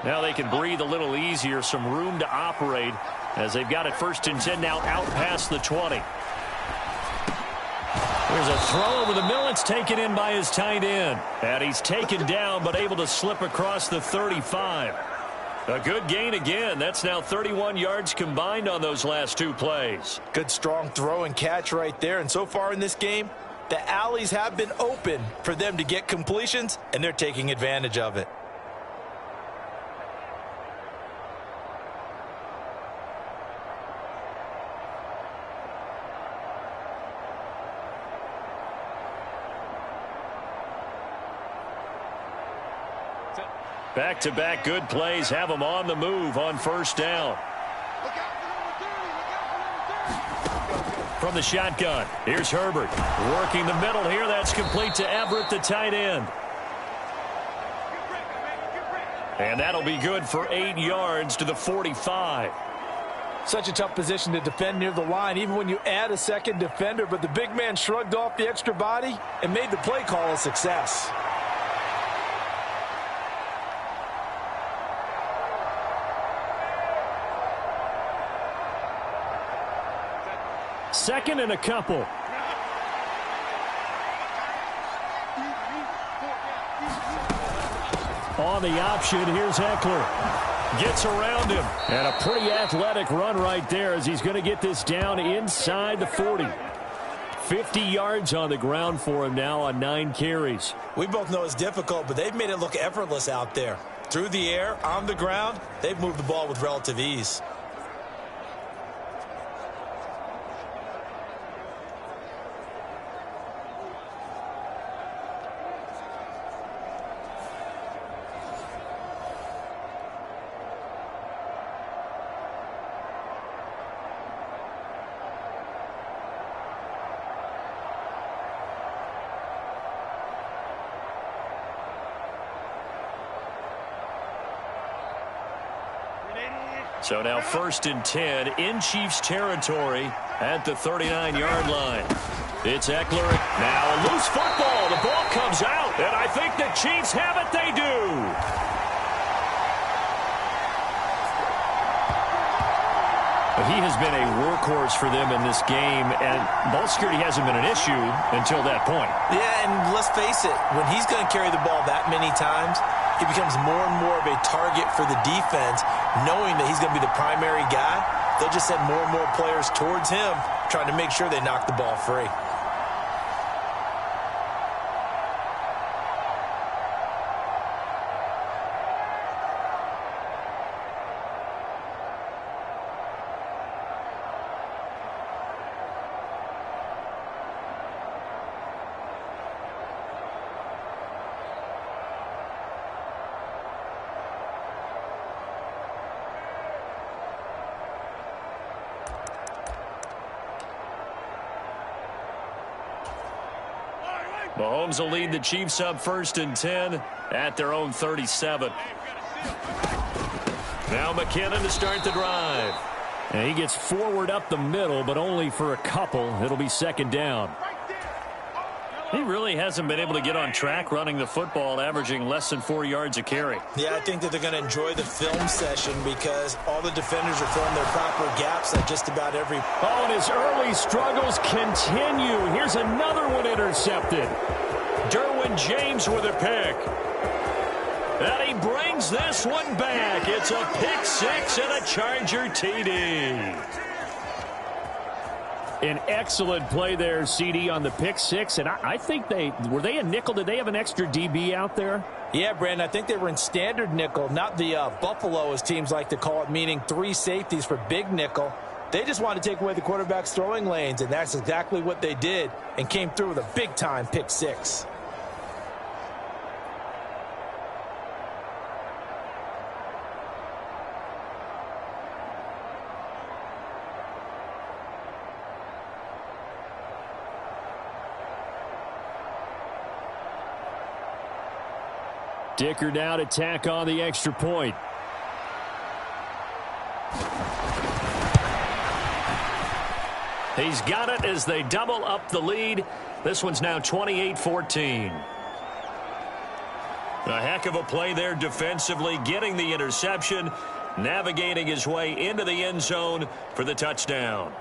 Now they can breathe a little easier, some room to operate as they've got it 1st and 10 now out past the 20. There's a throw over the middle. It's taken in by his tight end. And he's taken down but able to slip across the 35. A good gain again. That's now 31 yards combined on those last 2 plays. Good strong throw and catch right there. And so far in this game, the alleys have been open for them to get completions, and they're taking advantage of it. Back-to-back good plays have them on the move on 1st down. From the shotgun, here's Herbert. Working the middle here. That's complete to Everett, the tight end. And that'll be good for 8 yards to the 45. Such a tough position to defend near the line, even when you add a second defender. But the big man shrugged off the extra body and made the play call a success. Second and a couple. On the option, here's Eckler. Gets around him. And a pretty athletic run right there as he's going to get this down inside the 40. 50 yards on the ground for him now on 9 carries. We both know it's difficult, but they've made it look effortless out there. Through the air, on the ground, they've moved the ball with relative ease. So now 1st and 10 in Chiefs territory at the 39-yard line. It's Eckler. Now a loose football. The ball comes out. And I think the Chiefs have it. They do. He has been a workhorse for them in this game, and ball security hasn't been an issue until that point. Yeah, and let's face it, when he's going to carry the ball that many times, he becomes more and more of a target for the defense, knowing that he's going to be the primary guy. They'll just send more and more players towards him, trying to make sure they knock the ball free. Mahomes will lead the Chiefs up 1st and 10 at their own 37. Now McKinnon to start the drive. And he gets forward up the middle, but only for a couple. It'll be 2nd down. He really hasn't been able to get on track running the football, averaging less than 4 yards a carry. Yeah, I think that they're going to enjoy the film session because all the defenders are filling their proper gaps at just about every... Oh, and his early struggles continue. Here's another one intercepted. Derwin James with a pick. And he brings this one back. It's a pick 6 and a Charger TD. An excellent play there, CD, on the pick 6. And I think were they a nickel? Did they have an extra DB out there? Yeah, Brandon, I think they were in standard nickel, not the Buffalo, as teams like to call it, meaning 3 safeties for big nickel. They just wanted to take away the quarterback's throwing lanes, and that's exactly what they did and came through with a big-time pick 6. Dicker now to tack on the extra point. He's got it as they double up the lead. This one's now 28-14. A heck of a play there defensively, getting the interception, navigating his way into the end zone for the touchdown.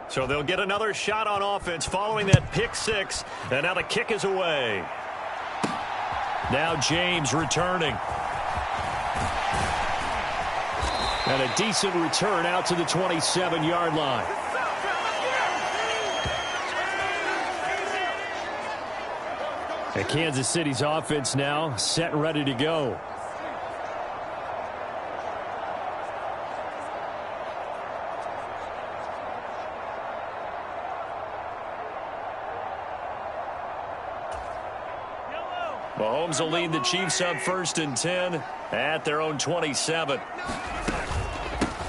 So they'll get another shot on offense following that pick 6. And now the kick is away. Now James returning. And a decent return out to the 27-yard line. And Kansas City's offense now set and ready to go. Mahomes will lead the Chiefs up 1st and 10 at their own 27.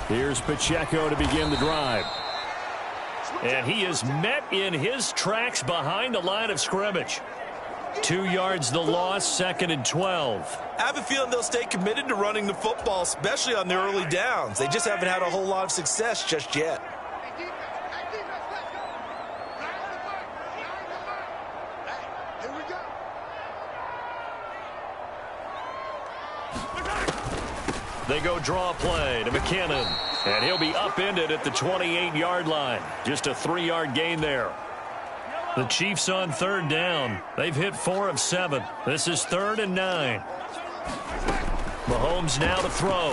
Here's Pacheco to begin the drive. And he is met in his tracks behind the line of scrimmage. 2 yards the loss, 2nd and 12. I have a feeling they'll stay committed to running the football, especially on the early downs. They just haven't had a whole lot of success just yet. They go draw play to McKinnon. And he'll be upended at the 28-yard line. Just a 3-yard gain there. The Chiefs on 3rd down. They've hit 4 of 7. This is 3rd and 9. Mahomes now to throw.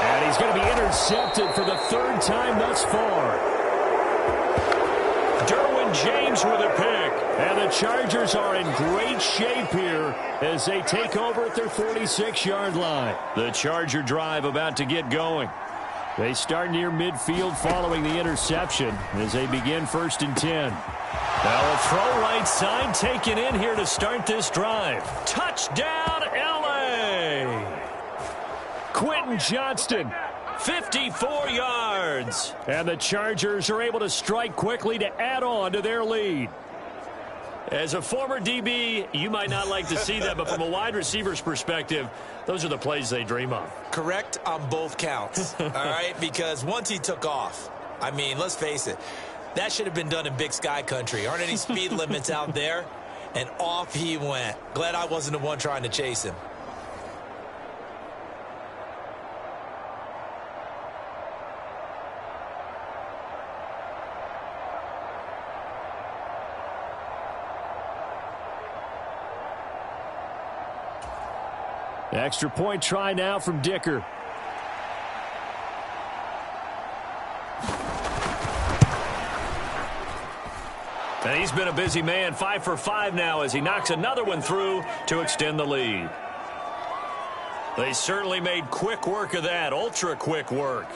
And he's going to be intercepted for the 3rd time thus far. Derwin James with a pick. And the Chargers are in great shape here as they take over at their 46-yard line. The Charger drive about to get going. They start near midfield following the interception as they begin 1st and 10. Now a throw right side taken in here to start this drive. Touchdown, L.A. Quentin Johnston, 54 yards. And the Chargers are able to strike quickly to add on to their lead. As a former DB, you might not like to see that, but from a wide receiver's perspective, those are the plays they dream of. Correct on both counts, all right? Because once he took off, I mean, let's face it, that should have been done in Big Sky country. Aren't any speed limits out there? And off he went. Glad I wasn't the one trying to chase him. Extra point try now from Dicker. And he's been a busy man, 5 for 5 now as he knocks another one through to extend the lead. They certainly made quick work of that, ultra quick work.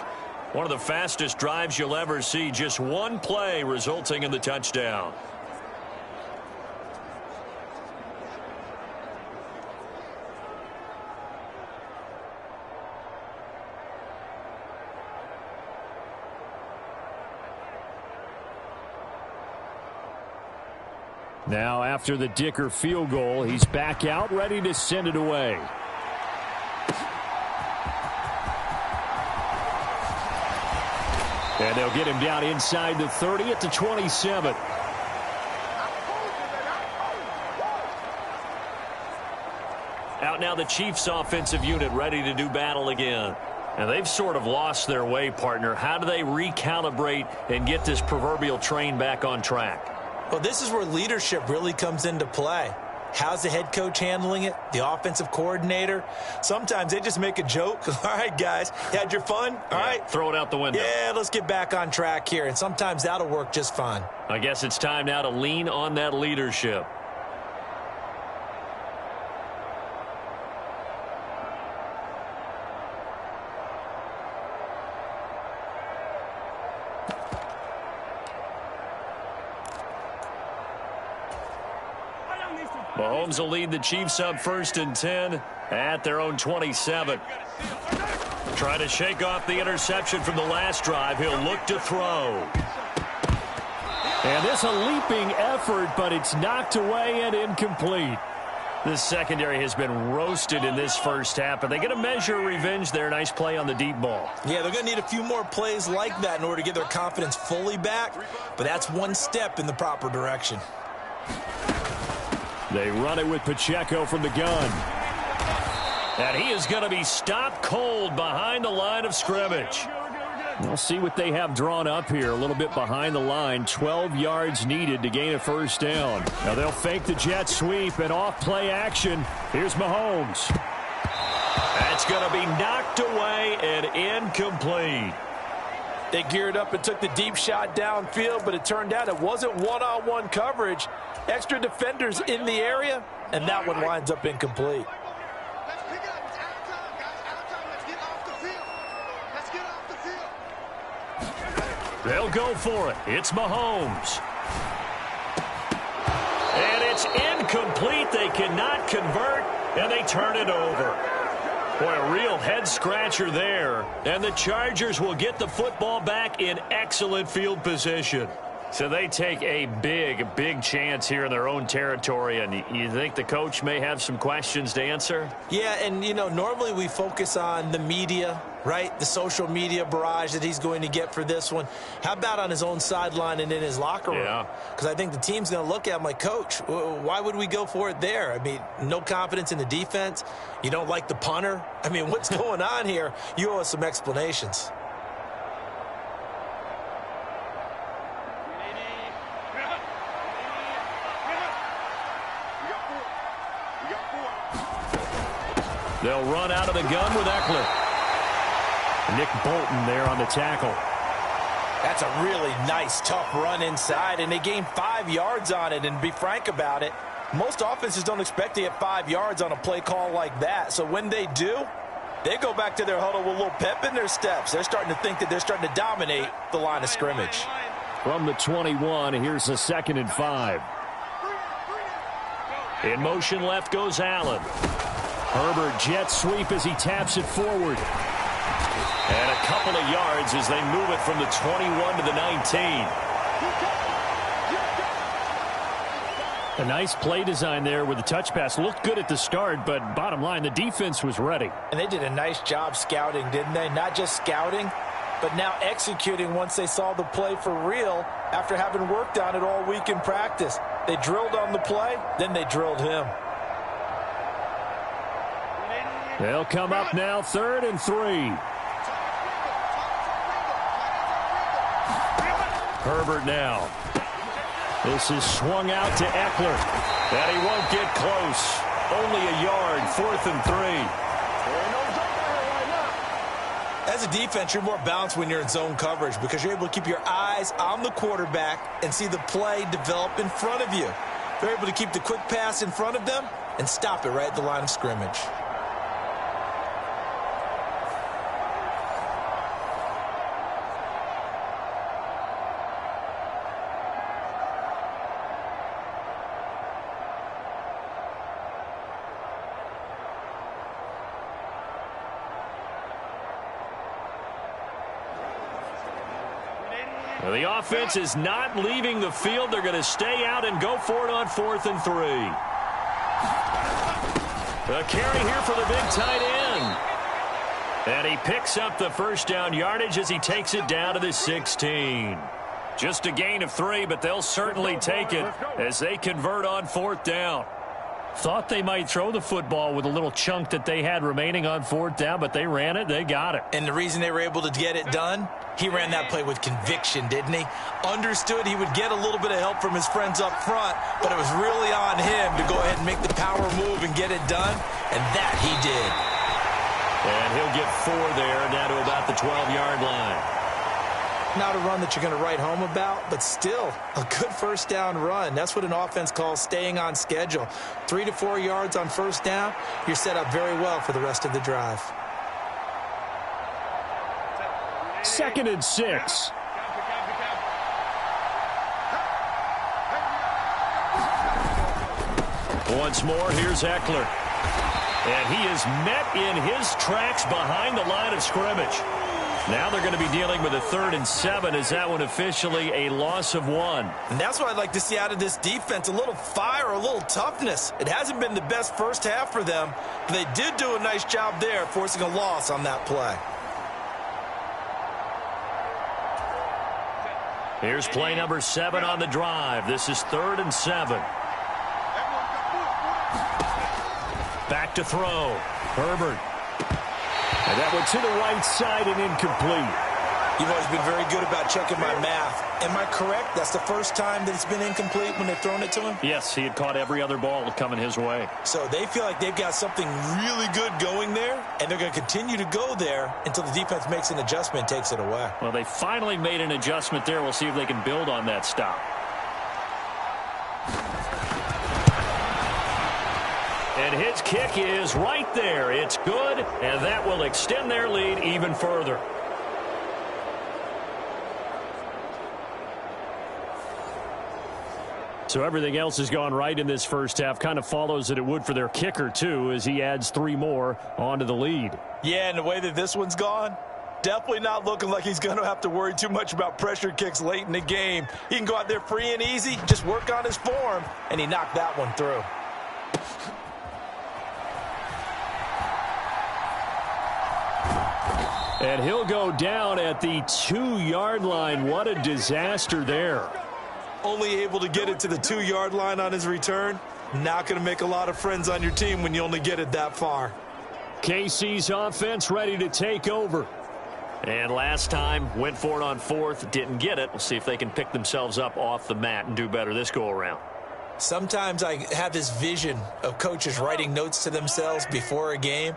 One of the fastest drives you'll ever see, just one play resulting in the touchdown. Now after the Dicker field goal, he's back out, ready to send it away. And they'll get him down inside the 30 at the 27. Out now the Chiefs offensive unit ready to do battle again. And they've sort of lost their way, partner. How do they recalibrate and get this proverbial train back on track? Well, this is where leadership really comes into play. How's the head coach handling it? The offensive coordinator? Sometimes they just make a joke. All right, guys, you had your fun? All right. Throw it out the window. Yeah, let's get back on track here. And sometimes that'll work just fine. I guess it's time now to lean on that leadership. Mahomes will lead the Chiefs up 1st and 10 at their own 27. Trying to shake off the interception from the last drive. He'll look to throw. And this a leaping effort, but it's knocked away and incomplete. This secondary has been roasted in this first half, but they get a measure of revenge there. Nice play on the deep ball. Yeah, they're going to need a few more plays like that in order to get their confidence fully back, but that's one step in the proper direction. They run it with Pacheco from the gun. And he is going to be stopped cold behind the line of scrimmage. We'll see what they have drawn up here. A little bit behind the line. 12 yards needed to gain a first down. Now they'll fake the jet sweep and off play action. Here's Mahomes. That's going to be knocked away and incomplete. They geared up and took the deep shot downfield, but it turned out it wasn't one-on-one coverage. Extra defenders in the area, and that one winds up incomplete. Let's pick it up. It's out of time, guys. Out of time. Let's get off the field. Let's get off the field. They'll go for it. It's Mahomes. And it's incomplete. They cannot convert, and they turn it over. Boy, a real head-scratcher there. And the Chargers will get the football back in excellent field position. So they take a big, big chance here in their own territory. And you think the coach may have some questions to answer? Yeah, and, you know, normally we focus on the media, right? The social media barrage that he's going to get for this one. How about on his own sideline and in his locker room? Yeah. Because I think the team's going to look at him like, Coach, why would we go for it there? I mean, no confidence in the defense. You don't like the punter. I mean, what's going on here? You owe us some explanations. They'll run out of the gun with Eckler. Nick Bolton there on the tackle. That's a really nice, tough run inside, and they gained 5 yards on it. And be frank about it, most offenses don't expect to get 5 yards on a play call like that. So when they do, they go back to their huddle with a little pep in their steps. They're starting to think that they're starting to dominate the line of scrimmage. From the 21, here's a 2nd and 5. In motion left goes Allen. Herbert jet sweep as he taps it forward. And a couple of yards as they move it from the 21 to the 19. A nice play design there with the touch pass. Looked good at the start, but bottom line, the defense was ready. And they did a nice job scouting, didn't they? Not just scouting, but now executing once they saw the play for real after having worked on it all week in practice. They drilled on the play, then they drilled him. They'll come up now 3rd and 3. Herbert now. This is swung out to Eckler. And he won't get close. Only a yard, 4th and 3. As a defense, you're more balanced when you're in zone coverage because you're able to keep your eyes on the quarterback and see the play develop in front of you. They're able to keep the quick pass in front of them and stop it right at the line of scrimmage. The offense is not leaving the field. They're going to stay out and go for it on 4th and 3. The carry here for the big tight end. And he picks up the first down yardage as he takes it down to the 16. Just a gain of 3, but they'll certainly take it as they convert on 4th down. Thought they might throw the football with a little chunk that they had remaining on 4th down, but they ran it. They got it. And the reason they were able to get it done, he ran that play with conviction, didn't he? Understood he would get a little bit of help from his friends up front, but it was really on him to go ahead and make the power move and get it done, and that he did. And he'll get 4 there, down to about the 12-yard line. Not a run that you're going to write home about, but still a good first down run. That's what an offense calls staying on schedule. 3 to 4 yards on first down, you're set up very well for the rest of the drive. 2nd and 6. Once more, here's Eckler. And he is met in his tracks behind the line of scrimmage. Now they're going to be dealing with a 3rd and 7 as that one officially a loss of 1. And that's what I'd like to see out of this defense, a little fire, a little toughness. It hasn't been the best first half for them, but they did do a nice job there forcing a loss on that play. Here's play number 7 on the drive. This is 3rd and 7. Back to throw. Herbert. And that one to the right side and incomplete. You've always been very good about checking my math. Am I correct? That's the first time that it's been incomplete when they've thrown it to him? Yes, he had caught every other ball coming his way. So they feel like they've got something really good going there, and they're going to continue to go there until the defense makes an adjustment and takes it away. Well, they finally made an adjustment there. We'll see if they can build on that stop. And his kick is right there. It's good, and that will extend their lead even further. So everything else has gone right in this first half. Kind of follows that it would for their kicker, too, as he adds 3 more onto the lead. Yeah, and the way that this one's gone, definitely not looking like he's going to have to worry too much about pressure kicks late in the game. He can go out there free and easy, just work on his form, and he knocked that one through. And he'll go down at the 2-yard line. What a disaster there. Only able to get it to the 2-yard line on his return. Not going to make a lot of friends on your team when you only get it that far. KC's offense ready to take over. And last time, went for it on 4th, didn't get it. We'll see if they can pick themselves up off the mat and do better this go-around. Sometimes I have this vision of coaches writing notes to themselves before a game.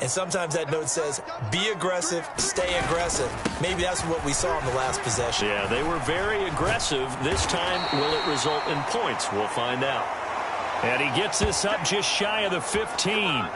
And sometimes that note says, be aggressive, stay aggressive. Maybe that's what we saw in the last possession. Yeah, they were very aggressive. This time, will it result in points? We'll find out. And he gets this up just shy of the 15.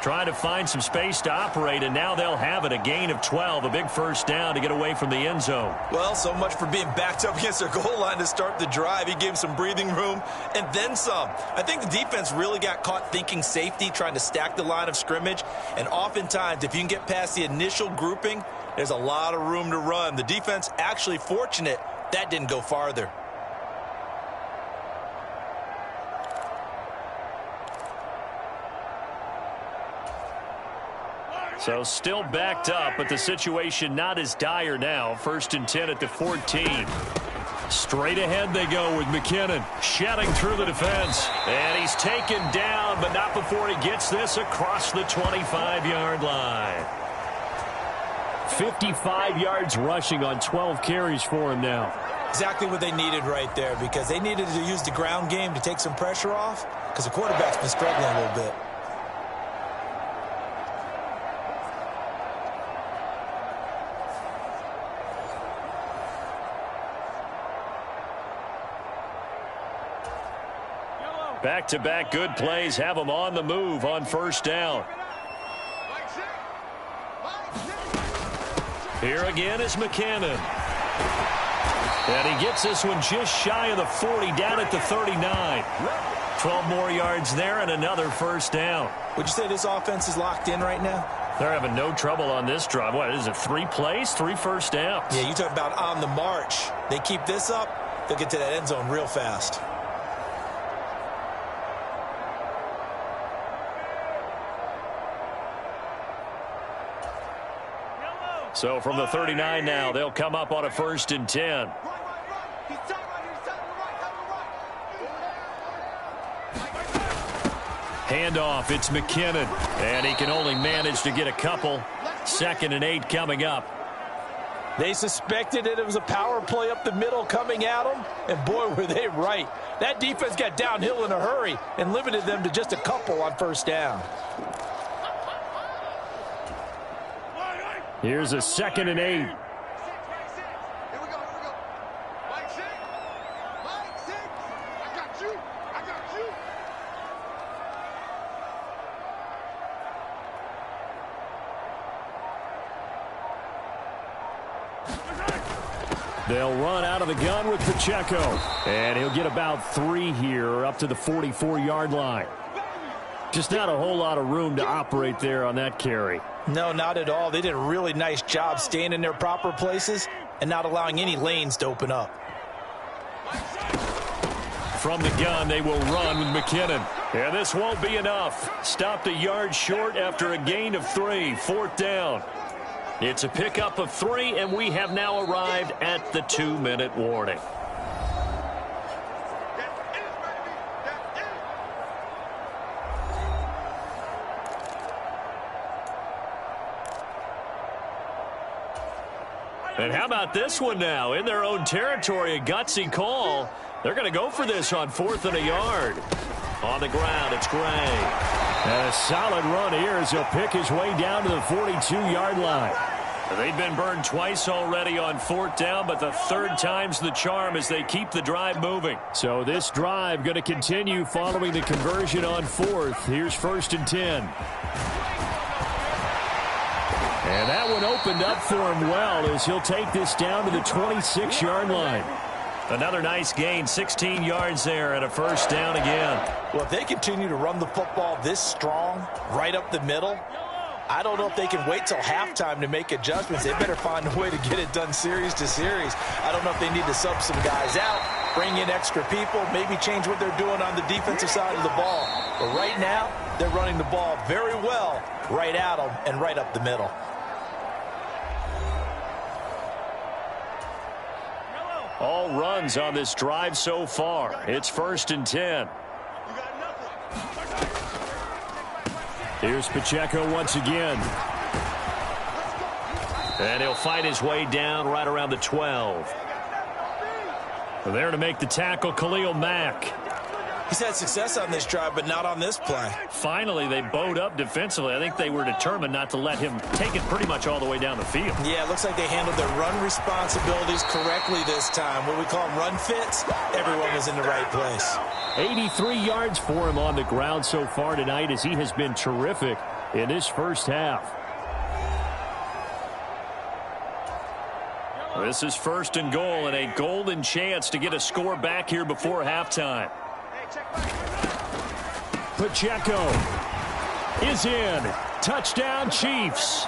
Trying to find some space to operate, and now they'll have it. A gain of 12, a big first down to get away from the end zone. Well, so much for being backed up against their goal line to start the drive. He gave them some breathing room and then some. I think the defense really got caught thinking safety, trying to stack the line of scrimmage. And oftentimes, if you can get past the initial grouping, there's a lot of room to run. The defense actually fortunate that didn't go farther. So still backed up, but the situation not as dire now. 1st and 10 at the 14. Straight ahead they go with McKinnon, shedding through the defense. And he's taken down, but not before he gets this across the 25-yard line. 55 yards rushing on 12 carries for him now. Exactly what they needed right there, because they needed to use the ground game to take some pressure off, because the quarterback's been struggling a little bit. Back-to-back good plays have them on the move on first down. Here again is McKinnon. And he gets this one just shy of the 40, down at the 39. 12 more yards there and another first down. Would you say this offense is locked in right now? They're having no trouble on this drive. What is it, 3 plays, 3 first downs? Yeah, you talk about on the march. They keep this up, they'll get to that end zone real fast. So from the 39 now, they'll come up on a 1st and 10. Right. He's tight right here. He's tight to the right. Handoff, it's McKinnon. And he can only manage to get a couple. 2nd and 8 coming up. They suspected it was a power play up the middle coming at them, and boy, were they right. That defense got downhill in a hurry and limited them to just a couple on 1st down. Here's a 2nd and 8. Here we go. Mike 6. I got you. They'll run out of the gun with Pacheco. And he'll get about 3 here up to the 44-yard line. Just not a whole lot of room to operate there on that carry. No, not at all. They did a really nice job staying in their proper places and not allowing any lanes to open up. From the gun, they will run with McKinnon. And this won't be enough. Stopped a yard short after a gain of 3. 4th down. It's a pickup of 3, and we have now arrived at the 2-minute warning. And how about this one now? In their own territory, a gutsy call. They're going to go for this on 4th and a yard. On the ground, it's Gray. And a solid run here as he'll pick his way down to the 42-yard line. They've been burned twice already on 4th down, but the 3rd time's the charm as they keep the drive moving. So this drive going to continue following the conversion on 4th. Here's 1st and 10. And that one opened up for him well as he'll take this down to the 26-yard line. Another nice gain, 16 yards there and a 1st down again. Well, if they continue to run the football this strong, right up the middle, I don't know if they can wait till halftime to make adjustments. They better find a way to get it done series to series. I don't know if they need to sub some guys out, bring in extra people, maybe change what they're doing on the defensive side of the ball. But right now, they're running the ball very well right at them and right up the middle. All runs on this drive so far. It's 1st and 10. Here's Pacheco once again. And he'll fight his way down right around the 12. There to make the tackle, Khalil Mack. He's had success on this drive, but not on this play. Finally, they bowed up defensively. I think they were determined not to let him take it pretty much all the way down the field. Yeah, it looks like they handled their run responsibilities correctly this time. What we call them run fits, everyone was in the right place. 83 yards for him on the ground so far tonight as he has been terrific in this 1st half. This is 1st and goal and a golden chance to get a score back here before halftime. Pacheco is in. Touchdown, Chiefs.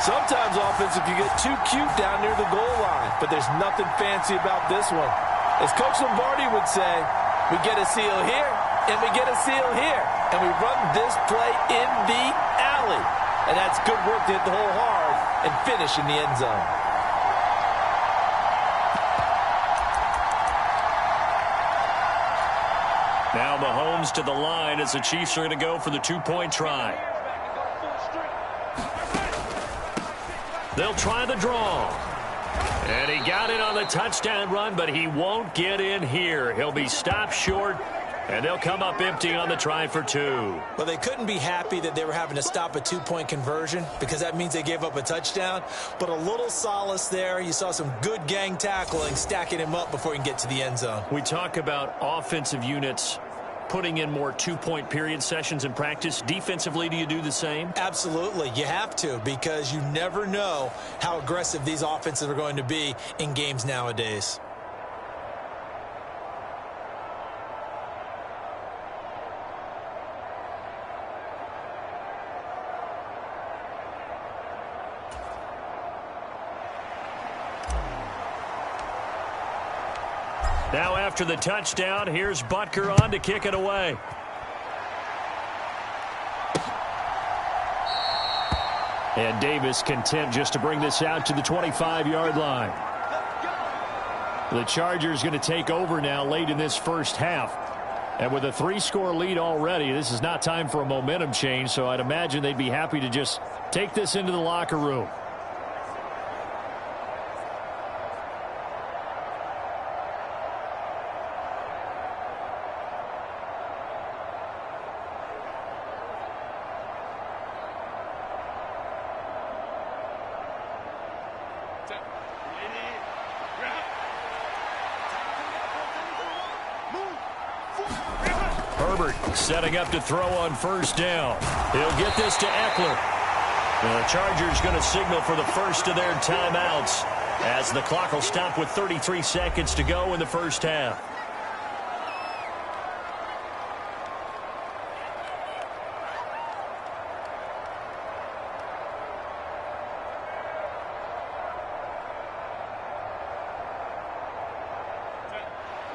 Sometimes offensive you get too cute down near the goal line, but there's nothing fancy about this one. As Coach Lombardi would say, we get a seal here, and we get a seal here, and we run this play in the alley. And that's good work to hit the hole hard and finish in the end zone. Now Mahomes to the line as the Chiefs are going to go for the 2-point try. They'll try the draw. And he got in on the touchdown run, but he won't get in here. He'll be stopped short, and they'll come up empty on the try for 2. Well, they couldn't be happy that they were having to stop a 2-point conversion because that means they gave up a touchdown. But a little solace there. You saw some good gang tackling, stacking him up before he can get to the end zone. We talk about offensive units putting in more 2-point period sessions in practice. Defensively, do you do the same? Absolutely. You have to, because you never know how aggressive these offenses are going to be in games nowadays. Now after the touchdown, here's Butker on to kick it away. And Davis content just to bring this out to the 25-yard line. The Chargers going to take over now late in this first half. And with a 3-score lead already, this is not time for a momentum change, so I'd imagine they'd be happy to just take this into the locker room. Setting up to throw on first down. He'll get this to Eckler. And the Chargers going to signal for the first of their timeouts as the clock will stop with 33 seconds to go in the first half.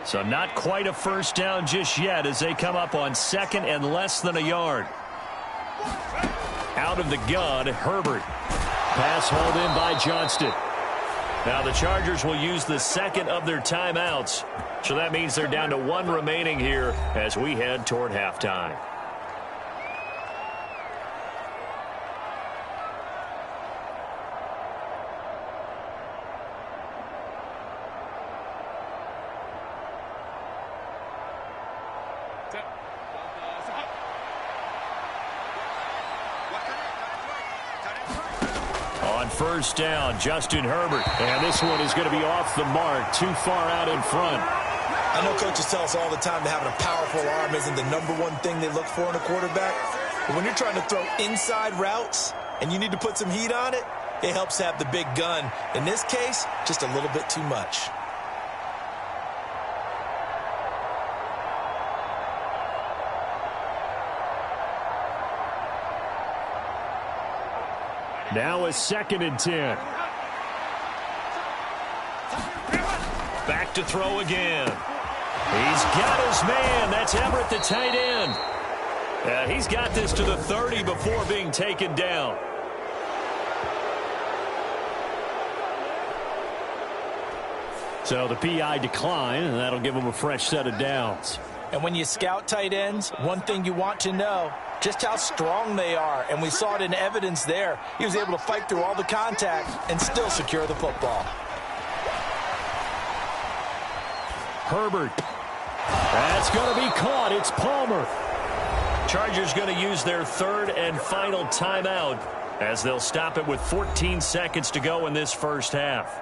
So not quite a first down just yet as they come up on second and less than a yard. Out of the gun, Herbert. Pass hauled in by Johnston. Now the Chargers will use the second of their timeouts. So that means they're down to 1 remaining here as we head toward halftime. First down, Justin Herbert. And this one is going to be off the mark, too far out in front. I know coaches tell us all the time that having a powerful arm isn't the #1 thing they look for in a quarterback. But when you're trying to throw inside routes and you need to put some heat on it, it helps to have the big gun. In this case, just a little bit too much. Now a 2nd and 10. Back to throw again. He's got his man. That's Everett, the tight end. He's got this to the 30 before being taken down. So the PI decline, and that'll give him a fresh set of downs. And when you scout tight ends, one thing you want to know, just how strong they are. And we saw it in evidence there. He was able to fight through all the contact and still secure the football. Herbert. That's going to be caught. It's Palmer. Chargers going to use their 3rd and final timeout as they'll stop it with 14 seconds to go in this first half.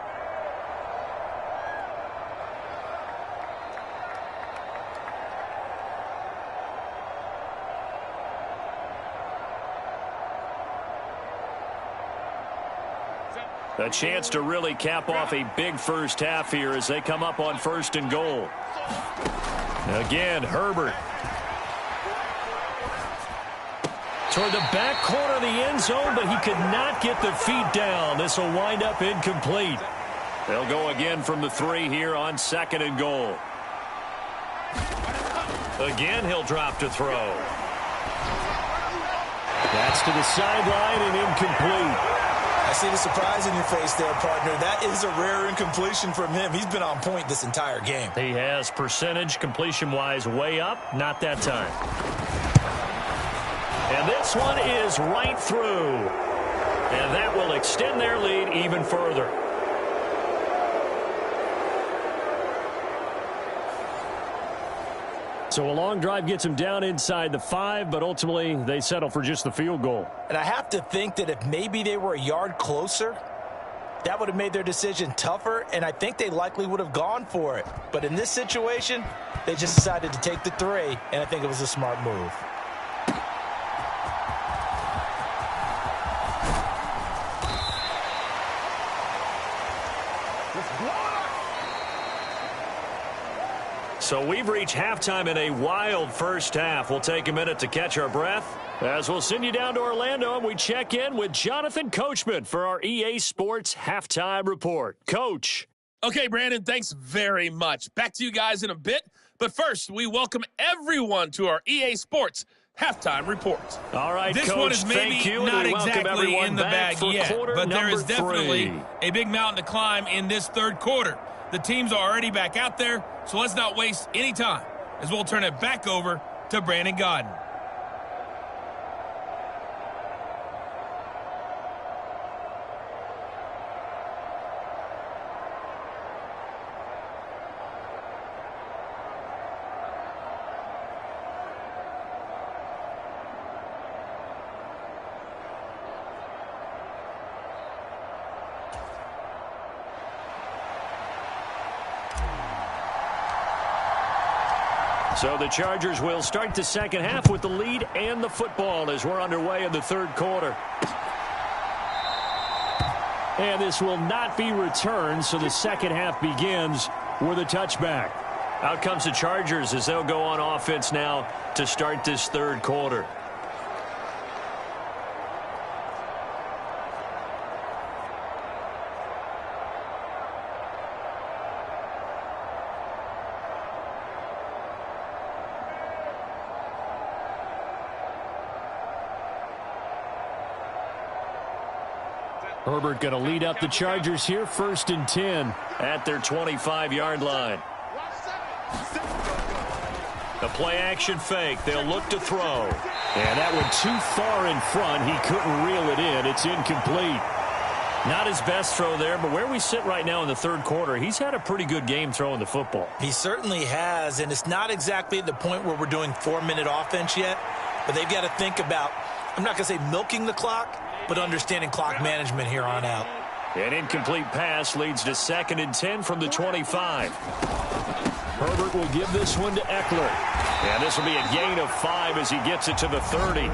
A chance to really cap off a big first half here as they come up on 1st and goal. Again, Herbert. Toward the back corner of the end zone, but he could not get the feet down. This will wind up incomplete. They'll go again from the 3 here on 2nd and goal. Again, he'll drop to throw. That's to the sideline and incomplete. I see the surprise in your face there, partner. That is a rare incompletion from him. He's been on point this entire game. He has percentage completion-wise way up. Not that time. And this one is right through. And that will extend their lead even further. So a long drive gets them down inside the 5, but ultimately they settle for just the field goal. And I have to think that if maybe they were a yard closer, that would have made their decision tougher, and I think they likely would have gone for it. But in this situation, they just decided to take the 3, and I think it was a smart move. So we've reached halftime in a wild first half. We'll take a minute to catch our breath as we'll send you down to Orlando and we check in with Jonathan Coachman for our EA Sports Halftime Report. Coach. Okay, Brandon, thanks very much. Back to you guys in a bit. But first, we welcome everyone to our EA Sports Halftime Report. All right, this Coach, one is maybe thank you. not We welcome exactly everyone in the back bag for yet, quarter but there is number definitely 3. a big mountain to climb in this third quarter. The teams are already back out there, so let's not waste any time as we'll turn it back over to Brandon Godden. So the Chargers will start the second half with the lead and the football as we're underway in the third quarter. And this will not be returned, so the second half begins with a touchback. Out comes the Chargers as they'll go on offense now to start this third quarter. Herbert going to lead up the Chargers here, 1st and 10 at their 25-yard line. The play-action fake. They'll look to throw. And that one too far in front. He couldn't reel it in. It's incomplete. Not his best throw there, but where we sit right now in the third quarter, he's had a pretty good game throwing the football. He certainly has, and it's not exactly at the point where we're doing 4-minute offense yet, but they've got to think about, I'm not going to say milking the clock, but understanding clock management here on out. An incomplete pass leads to 2nd and 10 from the 25. Herbert will give this one to Eckler. And this will be a gain of 5 as he gets it to the 30.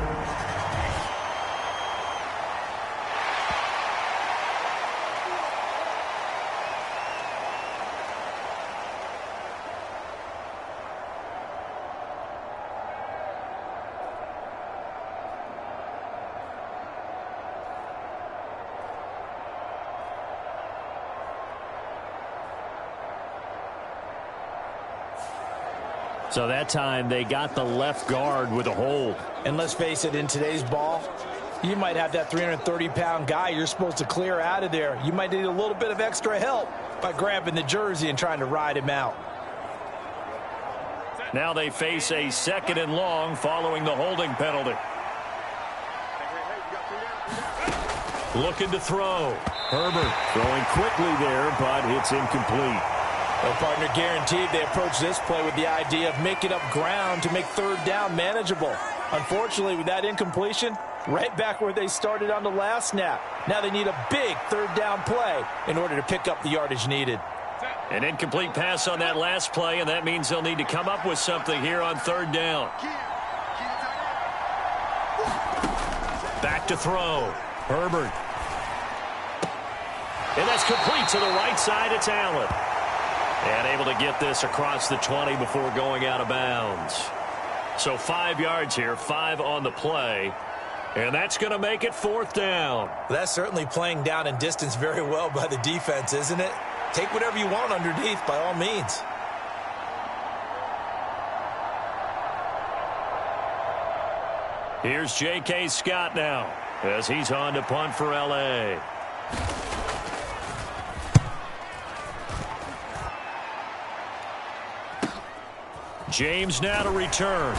So that time they got the left guard with a hold. And let's face it, in today's ball, you might have that 330-pound guy you're supposed to clear out of there. You might need a little bit of extra help by grabbing the jersey and trying to ride him out. Now they face a 2nd and long following the holding penalty. Looking to throw. Herbert throwing quickly there, but it's incomplete. Well, partner, guaranteed they approach this play with the idea of making up ground to make 3rd down manageable. Unfortunately, with that incompletion, right back where they started on the last snap. Now they need a big 3rd down play in order to pick up the yardage needed. An incomplete pass on that last play, and that means they'll need to come up with something here on 3rd down. Back to throw. Herbert. And that's complete to the right side. It's Allen. And able to get this across the 20 before going out of bounds. So 5 yards here, 5 on the play. And that's going to make it 4th down. That's certainly playing down in distance very well by the defense, isn't it? Take whatever you want underneath by all means. Here's J.K. Scott now as he's on to punt for L.A. James now to return.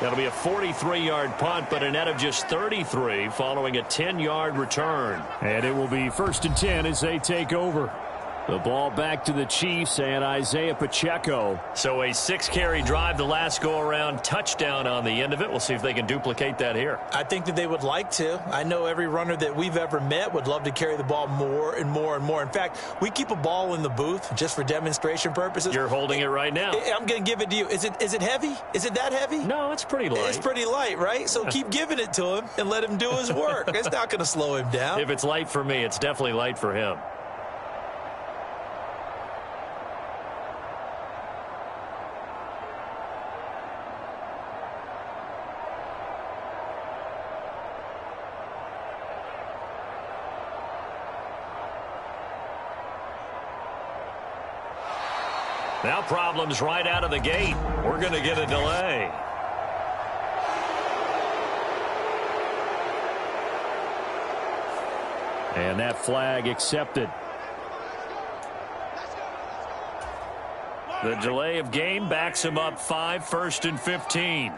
That'll be a 43-yard punt, but a net of just 33 following a 10-yard return. And it will be 1st and 10 as they take over. The ball back to the Chiefs and Isaiah Pacheco. So a 6-carry drive the last go-around, touchdown on the end of it. We'll see if they can duplicate that here. I think that they would like to. I know every runner that we've ever met would love to carry the ball more and more and more. In fact, we keep a ball in the booth just for demonstration purposes. You're holding it right now. I'm going to give it to you. Is it heavy? Is it that heavy? No, it's pretty light. It's pretty light, right? So keep giving it to him and let him do his work. It's not going to slow him down. If it's light for me, it's definitely light for him. Now problems right out of the gate. We're going to get a delay. And that flag accepted. The delay of game backs him up 5, 1st and 15.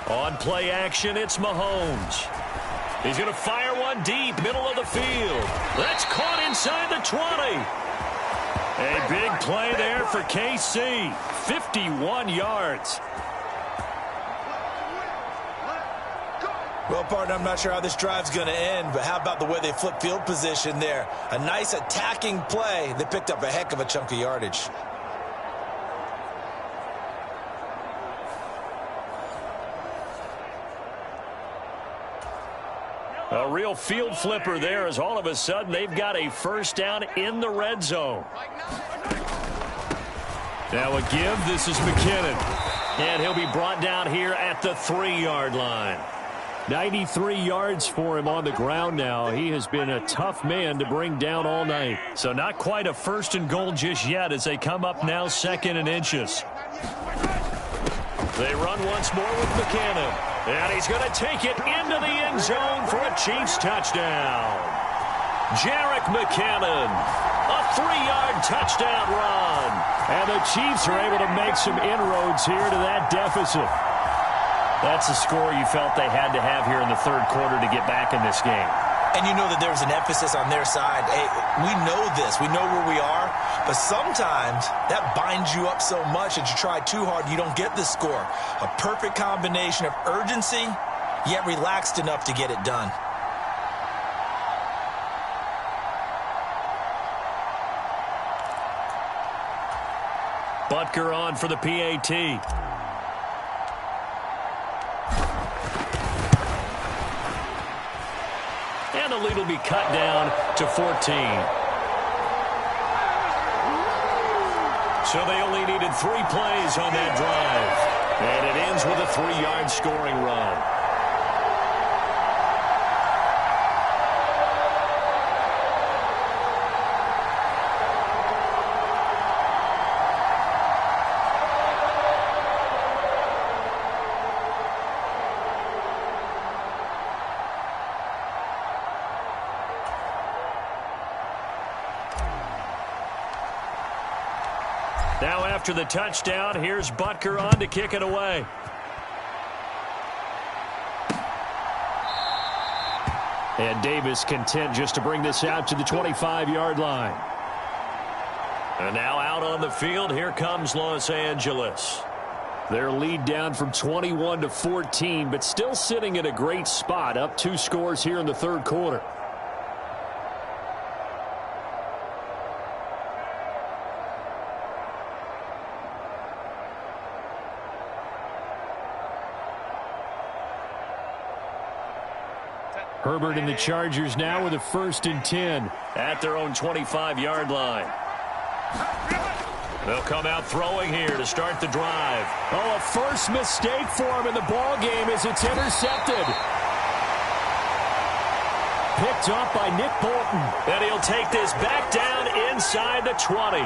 On play action, it's Mahomes. He's going to fire one deep, middle of the field. That's caught inside the 20. A big play there for KC. 51 yards. Well, partner, I'm not sure how this drive's going to end, but how about the way they flip field position there? A nice attacking play. They picked up a heck of a chunk of yardage. A real field flipper there as all of a sudden they've got a first down in the red zone. Now a give. This is McKinnon. And he'll be brought down here at the 3-yard line. 93 yards for him on the ground now. He has been a tough man to bring down all night. So not quite a 1st and goal just yet as they come up now 2nd and inches. They run once more with McKinnon. And he's going to take it into the end zone for a Chiefs touchdown. Jerick McKinnon, a 3-yard touchdown run. And the Chiefs are able to make some inroads here to that deficit. That's a score you felt they had to have here in the 3rd quarter to get back in this game. And you know that there was an emphasis on their side. Hey, we know this. We know where we are. But sometimes that binds you up so much that you try too hard, you don't get the score. A perfect combination of urgency, yet relaxed enough to get it done. Butker on for the PAT. And the lead will be cut down to 14. So they only needed 3 plays on that drive. And it ends with a 3-yard scoring run. Now after the touchdown, here's Butker on to kick it away. And Davis content just to bring this out to the 25-yard line. And now out on the field, here comes Los Angeles. Their lead down from 21 to 14, but still sitting in a great spot, up 2 scores here in the 3rd quarter. Herbert and the Chargers now with a 1st and 10 at their own 25-yard line. They'll come out throwing here to start the drive. Oh, a first mistake for him in the ball game as it's intercepted. Picked up by Nick Bolton. And he'll take this back down inside the 20.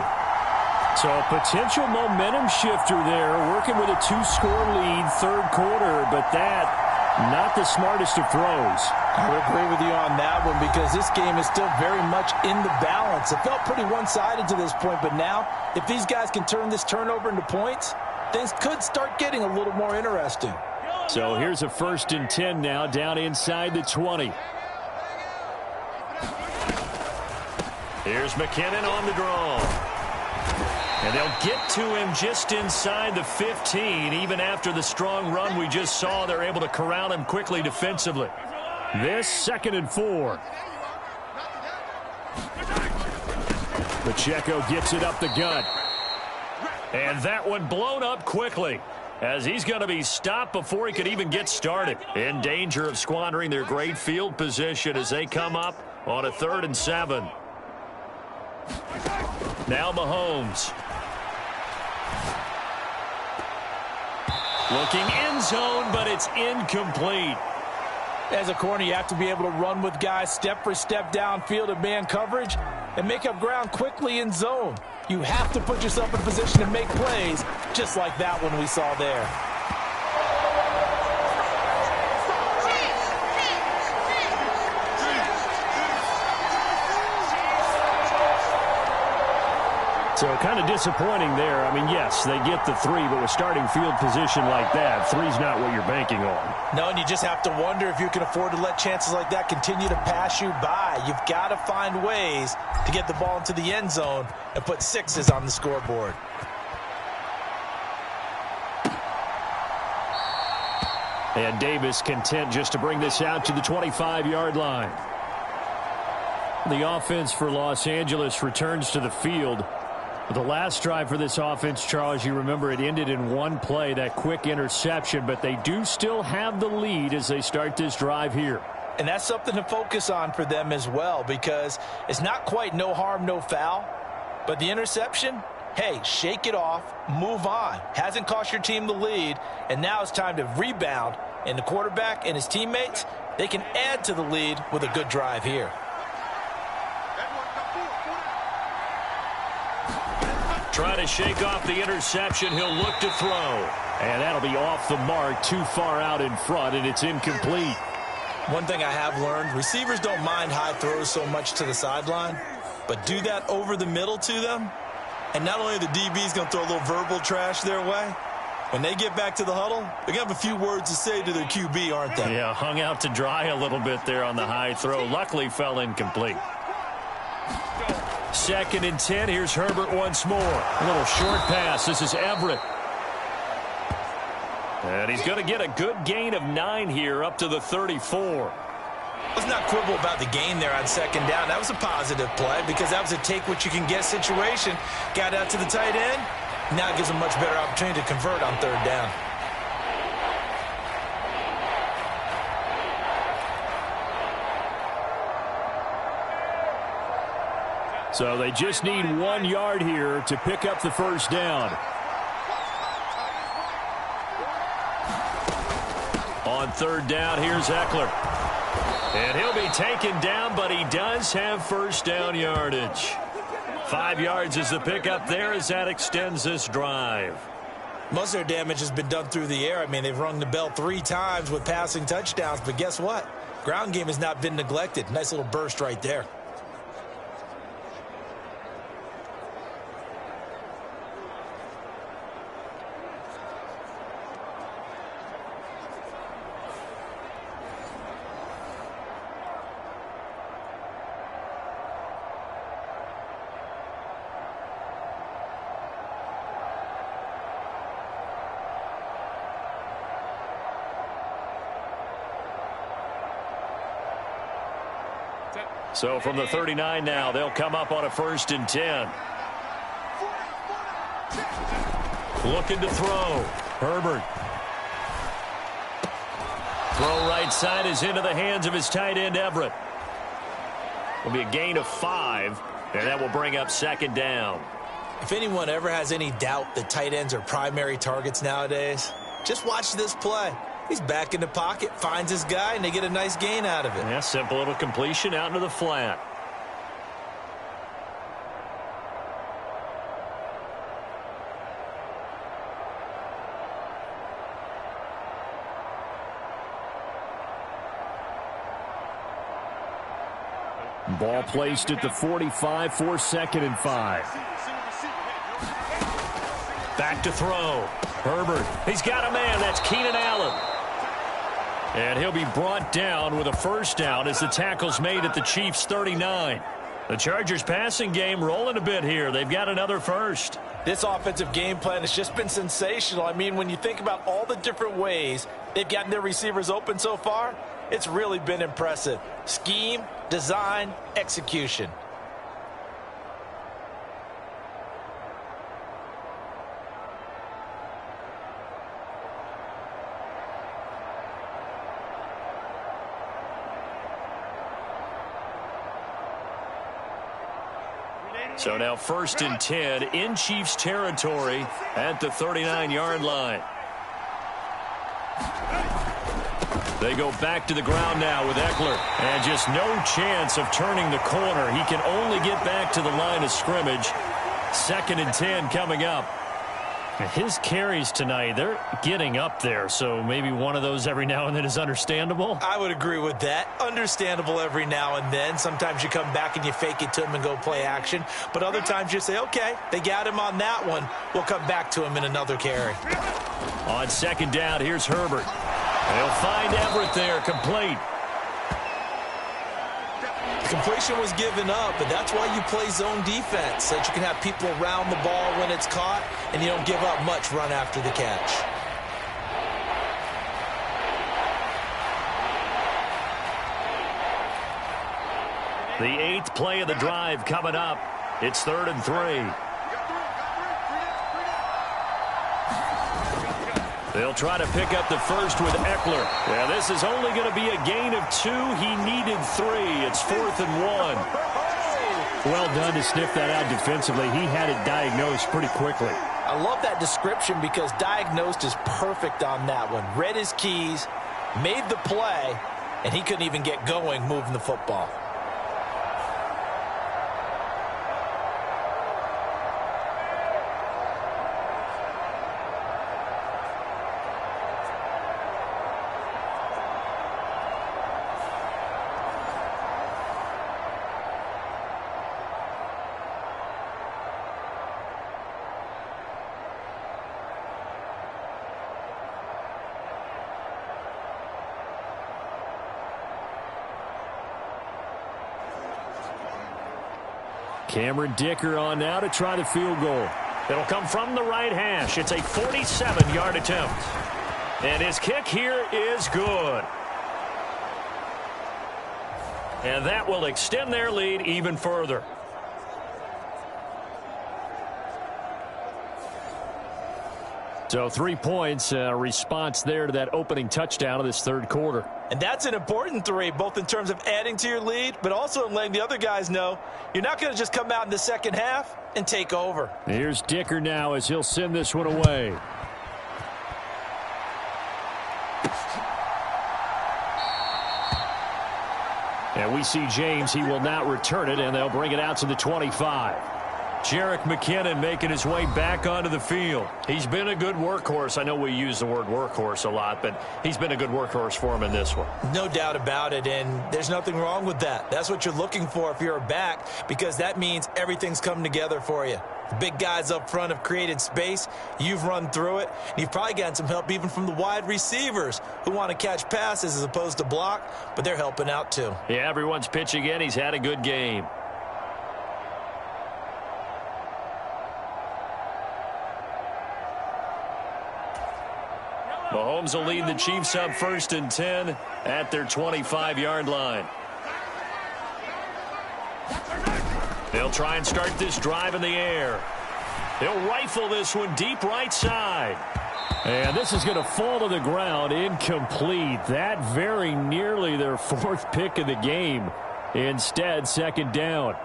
So a potential momentum shifter there, working with a 2-score lead, 3rd quarter, but that not the smartest of throws. I would agree with you on that one because this game is still very much in the balance. It felt pretty one-sided to this point, but now if these guys can turn this turnover into points, things could start getting a little more interesting. So here's a 1st and 10 now down inside the 20. Here's McKinnon on the draw. And they'll get to him just inside the 15. Even after the strong run we just saw, they're able to corral him quickly defensively. This 2nd and 4. Pacheco gets it up the gut. And that one blown up quickly as he's going to be stopped before he could even get started. In danger of squandering their great field position as they come up on a 3rd and 7. Now Mahomes. Looking end zone, but it's incomplete. As a corner, you have to be able to run with guys step for step downfield in man coverage and make up ground quickly in zone. You have to put yourself in position to make plays, just like that one we saw there. So kind of disappointing there. I mean, yes, they get the 3, but with starting field position like that, 3's not what you're banking on. No, and you just have to wonder if you can afford to let chances like that continue to pass you by. You've got to find ways to get the ball into the end zone and put 6s on the scoreboard. And Davis content just to bring this out to the 25-yard line. The offense for Los Angeles returns to the field. The last drive for this offense, Charles, you remember it ended in one play, that quick interception, but they do still have the lead as they start this drive here. And that's something to focus on for them as well, because it's not quite no harm, no foul, but the interception, hey, shake it off, move on. Hasn't cost your team the lead, and now it's time to rebound, and the quarterback and his teammates, they can add to the lead with a good drive here. Trying to shake off the interception. He'll look to throw. And that'll be off the mark, too far out in front, and it's incomplete. One thing I have learned, receivers don't mind high throws so much to the sideline, but do that over the middle to them, and not only are the DBs going to throw a little verbal trash their way, when they get back to the huddle, they're going to have a few words to say to their QB, aren't they? Yeah, hung out to dry a little bit there on the high throw. Luckily fell incomplete. 2nd and 10. Here's Herbert once more. A little short pass. This is Everett. And he's going to get a good gain of 9 here up to the 34. Let's not quibble about the gain there on 2nd down. That was a positive play because that was a take-what-you-can-get situation. Got out to the tight end. Now it gives them much better opportunity to convert on 3rd down. So they just need 1 yard here to pick up the 1st down. On 3rd down, here's Eckler. And he'll be taken down, but he does have 1st down yardage. 5 yards is the pickup there as that extends this drive. Most of their damage has been done through the air. I mean, they've rung the bell 3 times with passing touchdowns, but guess what? Ground game has not been neglected. Nice little burst right there. So from the 39 now, they'll come up on a 1st and 10. Looking to throw. Herbert. Throw right side is into the hands of his tight end, Everett. Will be a gain of 5, and that will bring up 2nd down. If anyone ever has any doubt that tight ends are primary targets nowadays, just watch this play. He's back in the pocket, finds his guy, and they get a nice gain out of it. Yeah, simple little completion out into the flat. Ball placed at the 45 for 2nd and 5. Back to throw. Herbert. He's got a man. That's Keenan Allen. And he'll be brought down with a 1st down as the tackle's made at the Chiefs' 39. The Chargers passing game rolling a bit here. They've got another 1st. This offensive game plan has just been sensational. I mean, when you think about all the different ways they've gotten their receivers open so far, it's really been impressive. Scheme, design, execution. So now 1st and 10 in Chiefs territory at the 39-yard line. They go back to the ground now with Eckler. And just no chance of turning the corner. He can only get back to the line of scrimmage. 2nd and 10 coming up. His carries tonight, they're getting up there, so maybe one of those every now and then is understandable. I would agree with that. Understandable every now and then. Sometimes you come back and you fake it to him and go play action. But other times you say, okay, they got him on that one. We'll come back to him in another carry. On 2nd down, here's Herbert. They'll find Everett there, complete. Completion was given up, but that's why you play zone defense, so that you can have people around the ball when it's caught, and you don't give up much run after the catch. The 8th play of the drive coming up. It's 3rd and 3. They'll try to pick up the first with Eckler. Yeah, this is only going to be a gain of 2. He needed 3. It's 4th and 1. Well done to sniff that out defensively. He had it diagnosed pretty quickly. I love that description because diagnosed is perfect on that one. Read his keys, made the play, and he couldn't even get going moving the football. Cameron Dicker on now to try the field goal. It'll come from the right hash. It's a 47-yard attempt. And his kick here is good. And that will extend their lead even further. So 3 points, response there to that opening touchdown of this 3rd quarter. And that's an important 3, both in terms of adding to your lead, but also in letting the other guys know you're not going to just come out in the second half and take over. Here's Dicker now as he'll send this one away. And we see James. He will not return it, and they'll bring it out to the 25. Jerick McKinnon making his way back onto the field. He's been a good workhorse. I know we use the word workhorse a lot, but he's been a good workhorse for him in this one. No doubt about it, and there's nothing wrong with that. That's what you're looking for if you're a back, because that means everything's coming together for you. The big guys up front have created space. You've run through it. And you've probably gotten some help even from the wide receivers who want to catch passes as opposed to block, but they're helping out too. Yeah, everyone's pitching in. He's had a good game. Mahomes will lead the Chiefs up 1st and 10 at their 25-yard line. They'll try and start this drive in the air. They'll rifle this one deep right side. And this is going to fall to the ground, incomplete. That very nearly their 4th pick of the game. Instead, 2nd down.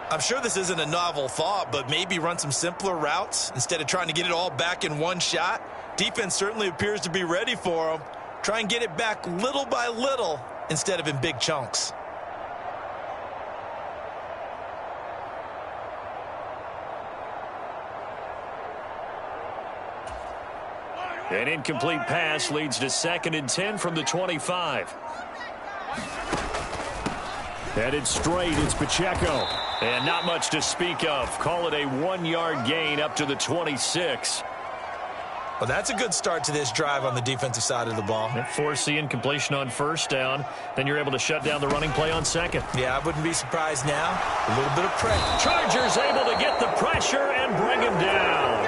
I'm sure this isn't a novel thought, but maybe run some simpler routes instead of trying to get it all back in one shot. Defense certainly appears to be ready for them. Try and get it back little by little instead of in big chunks. An incomplete pass leads to 2nd and 10 from the 25. Headed straight, it's Pacheco. And not much to speak of. Call it a 1-yard gain up to the 26. Well, that's a good start to this drive on the defensive side of the ball. Force the incompletion on 1st down. Then you're able to shut down the running play on 2nd. Yeah, I wouldn't be surprised now. A little bit of pressure. Chargers able to get the pressure and bring him down.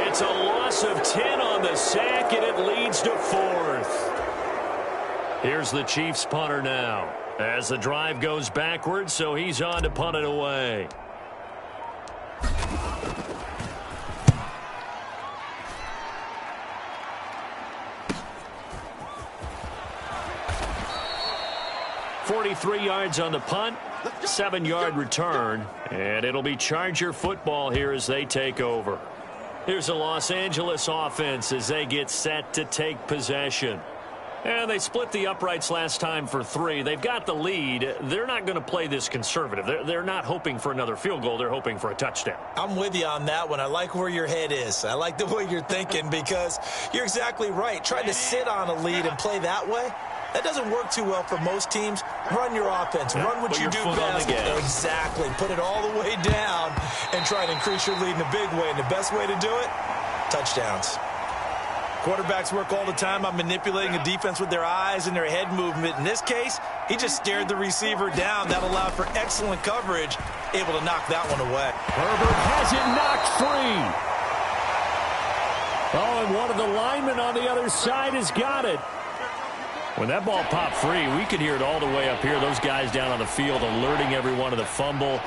It's a loss of 10 on the sack, and it leads to 4th. Here's the Chiefs punter now as the drive goes backwards, so he's on to punt it away. .43 yards on the punt, 7-yard return, and it'll be Charger football here as they take over. Here's a Los Angeles offense as they get set to take possession. And they split the uprights last time for 3. They've got the lead. They're not going to play this conservative. They're not hoping for another field goal. They're hoping for a touchdown. I'm with you on that one. I like where your head is. I like the way you're thinking because you're exactly right. Trying to sit on a lead and play that way, that doesn't work too well for most teams. Run your offense. Run what you do best. Exactly. Put it all the way down and try to increase your lead in a big way. And the best way to do it, touchdowns. Quarterbacks work all the time on manipulating a defense with their eyes and their head movement. In this case, he just stared the receiver down. That allowed for excellent coverage, able to knock that one away. Herbert has it knocked free. Oh, and one of the linemen on the other side has got it. When that ball popped free, we could hear it all the way up here. Those guys down on the field alerting everyone of the fumble.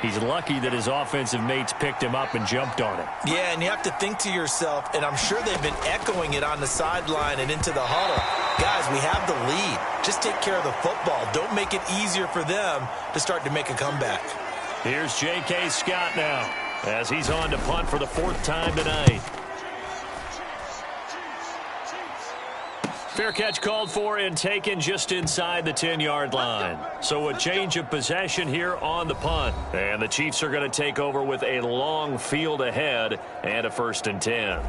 He's lucky that his offensive mates picked him up and jumped on it. Yeah, and you have to think to yourself, and I'm sure they've been echoing it on the sideline and into the huddle. Guys, we have the lead. Just take care of the football. Don't make it easier for them to start to make a comeback. Here's J.K. Scott now as he's on to punt for the 4th time tonight. Fair catch called for and taken just inside the 10-yard line. So a change of possession here on the punt. And the Chiefs are going to take over with a long field ahead and a 1st and 10.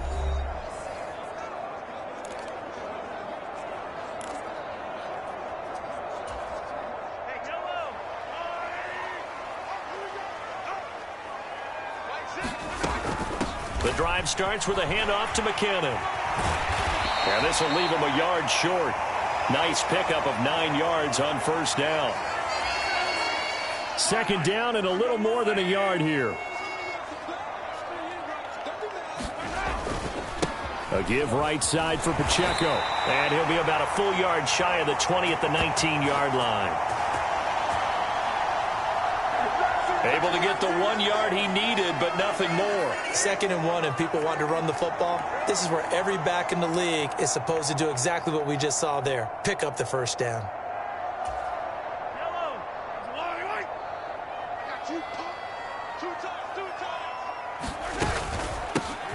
The drive starts with a handoff to McKinnon. And this will leave him a yard short. Nice pickup of 9 yards on 1st down. 2nd down and a little more than a yard here. A give right side for Pacheco. And he'll be about a full yard shy of the 20 at the 19-yard line. Able to get the 1 yard he needed, but nothing more. 2nd and 1, and people want to run the football. This is where every back in the league is supposed to do exactly what we just saw there. Pick up the 1st down.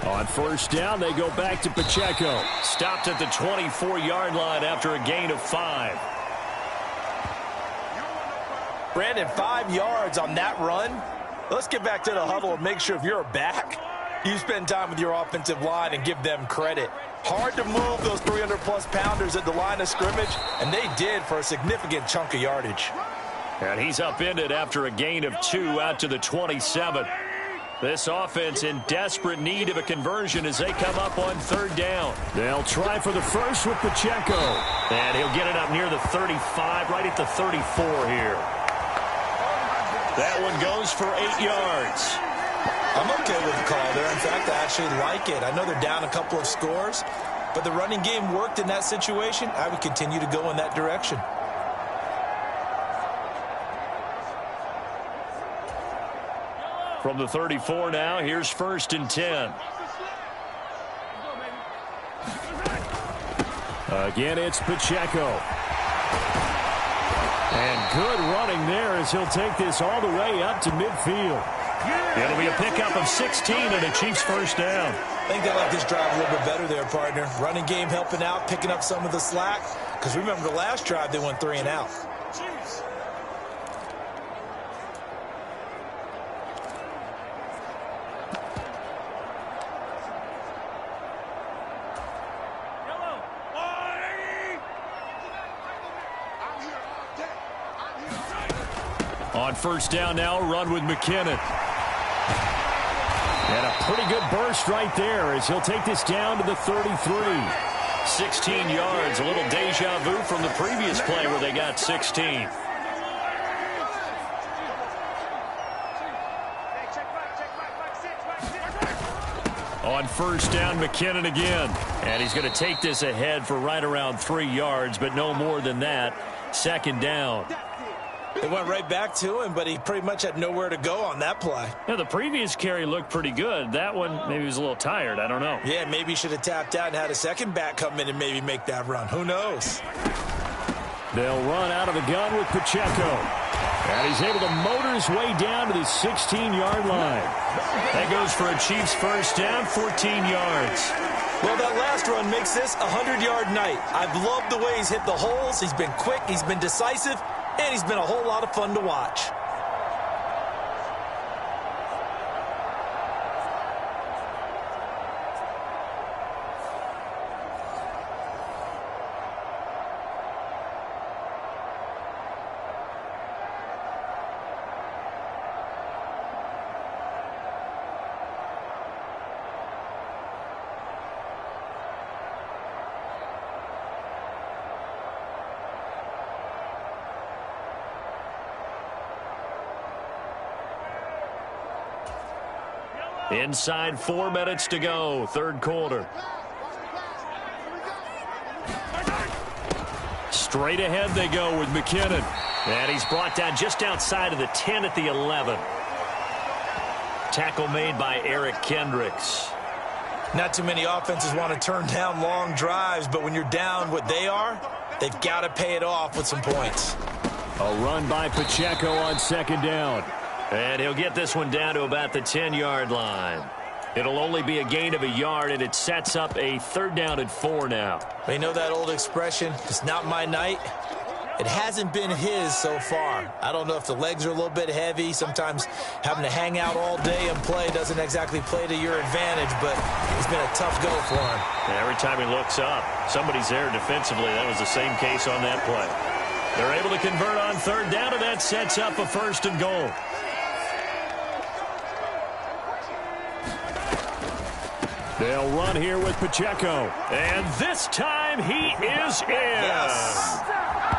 On 1st down, they go back to Pacheco. Stopped at the 24-yard line after a gain of 5. Brandon, 5 yards on that run. Let's get back to the huddle and make sure if you're a back, you spend time with your offensive line and give them credit. Hard to move those 300-plus pounders at the line of scrimmage, and they did for a significant chunk of yardage. And he's upended after a gain of 2 out to the 27. This offense in desperate need of a conversion as they come up on 3rd down. They'll try for the first with Pacheco. And he'll get it up near the 35, right at the 34 here. That one goes for 8 yards. I'm okay with the call there. In fact, I actually like it. I know they're down a couple of scores, but the running game worked in that situation. I would continue to go in that direction. From the 34 now, here's 1st and 10. Again, it's Pacheco. And good running there as he'll take this all the way up to midfield. It'll be a pickup of 16 and a Chiefs 1st down. I think they like this drive a little bit better there, partner. Running game helping out, picking up some of the slack. Because remember the last drive, they went 3 and out. On 1st down now, run with McKinnon. And a pretty good burst right there as he'll take this down to the 33. 16 yards, a little deja vu from the previous play where they got 16. On 1st down, McKinnon again. And he's going to take this ahead for right around 3 yards, but no more than that. 2nd down. They went right back to him, but he pretty much had nowhere to go on that play. Yeah, the previous carry looked pretty good. That one, maybe he was a little tired. I don't know. Yeah, maybe he should have tapped out and had a second back come in and maybe make that run. Who knows? They'll run out of the gun with Pacheco. And he's able to motor his way down to the 16-yard line. That goes for a Chiefs 1st down, 14 yards. Well, that last run makes this a 100-yard night. I've loved the way he's hit the holes. He's been quick, he's been decisive, and he's been a whole lot of fun to watch. Inside 4 minutes to go, third quarter. Straight ahead they go with McKinnon. And he's brought down just outside of the 10 at the 11. Tackle made by Eric Kendricks. Not too many offenses want to turn down long drives, but when you're down what they are, they've got to pay it off with some points. A run by Pacheco on second down. And he'll get this one down to about the 10-yard line. It'll only be a gain of a yard, and it sets up a 3rd down and 4 now. You know that old expression, it's not my night? It hasn't been his so far. I don't know if the legs are a little bit heavy. Sometimes having to hang out all day and play doesn't exactly play to your advantage, but it's been a tough go for him. And every time he looks up, somebody's there defensively. That was the same case on that play. They're able to convert on 3rd down, and that sets up a 1st and goal. They'll run here with Pacheco. And this time he is in. Yes.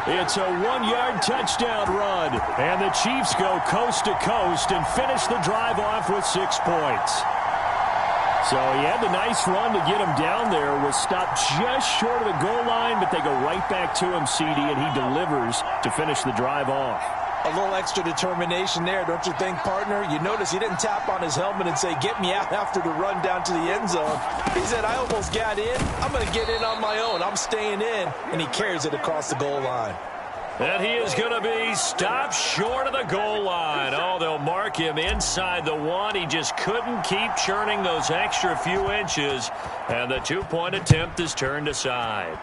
It's a 1-yard touchdown run. And the Chiefs go coast to coast and finish the drive off with 6 points. So he had the nice run to get him down there. Was stopped just short of the goal line, but they go right back to him, CD, and he delivers to finish the drive off. A little extra determination there, don't you think, partner? You notice he didn't tap on his helmet and say, get me out after the run down to the end zone. He said, I almost got in. I'm going to get in on my own. I'm staying in. And he carries it across the goal line. And he is going to be stopped short of the goal line. Oh, they'll mark him inside the 1. He just couldn't keep churning those extra few inches. And the 2-point attempt is turned aside.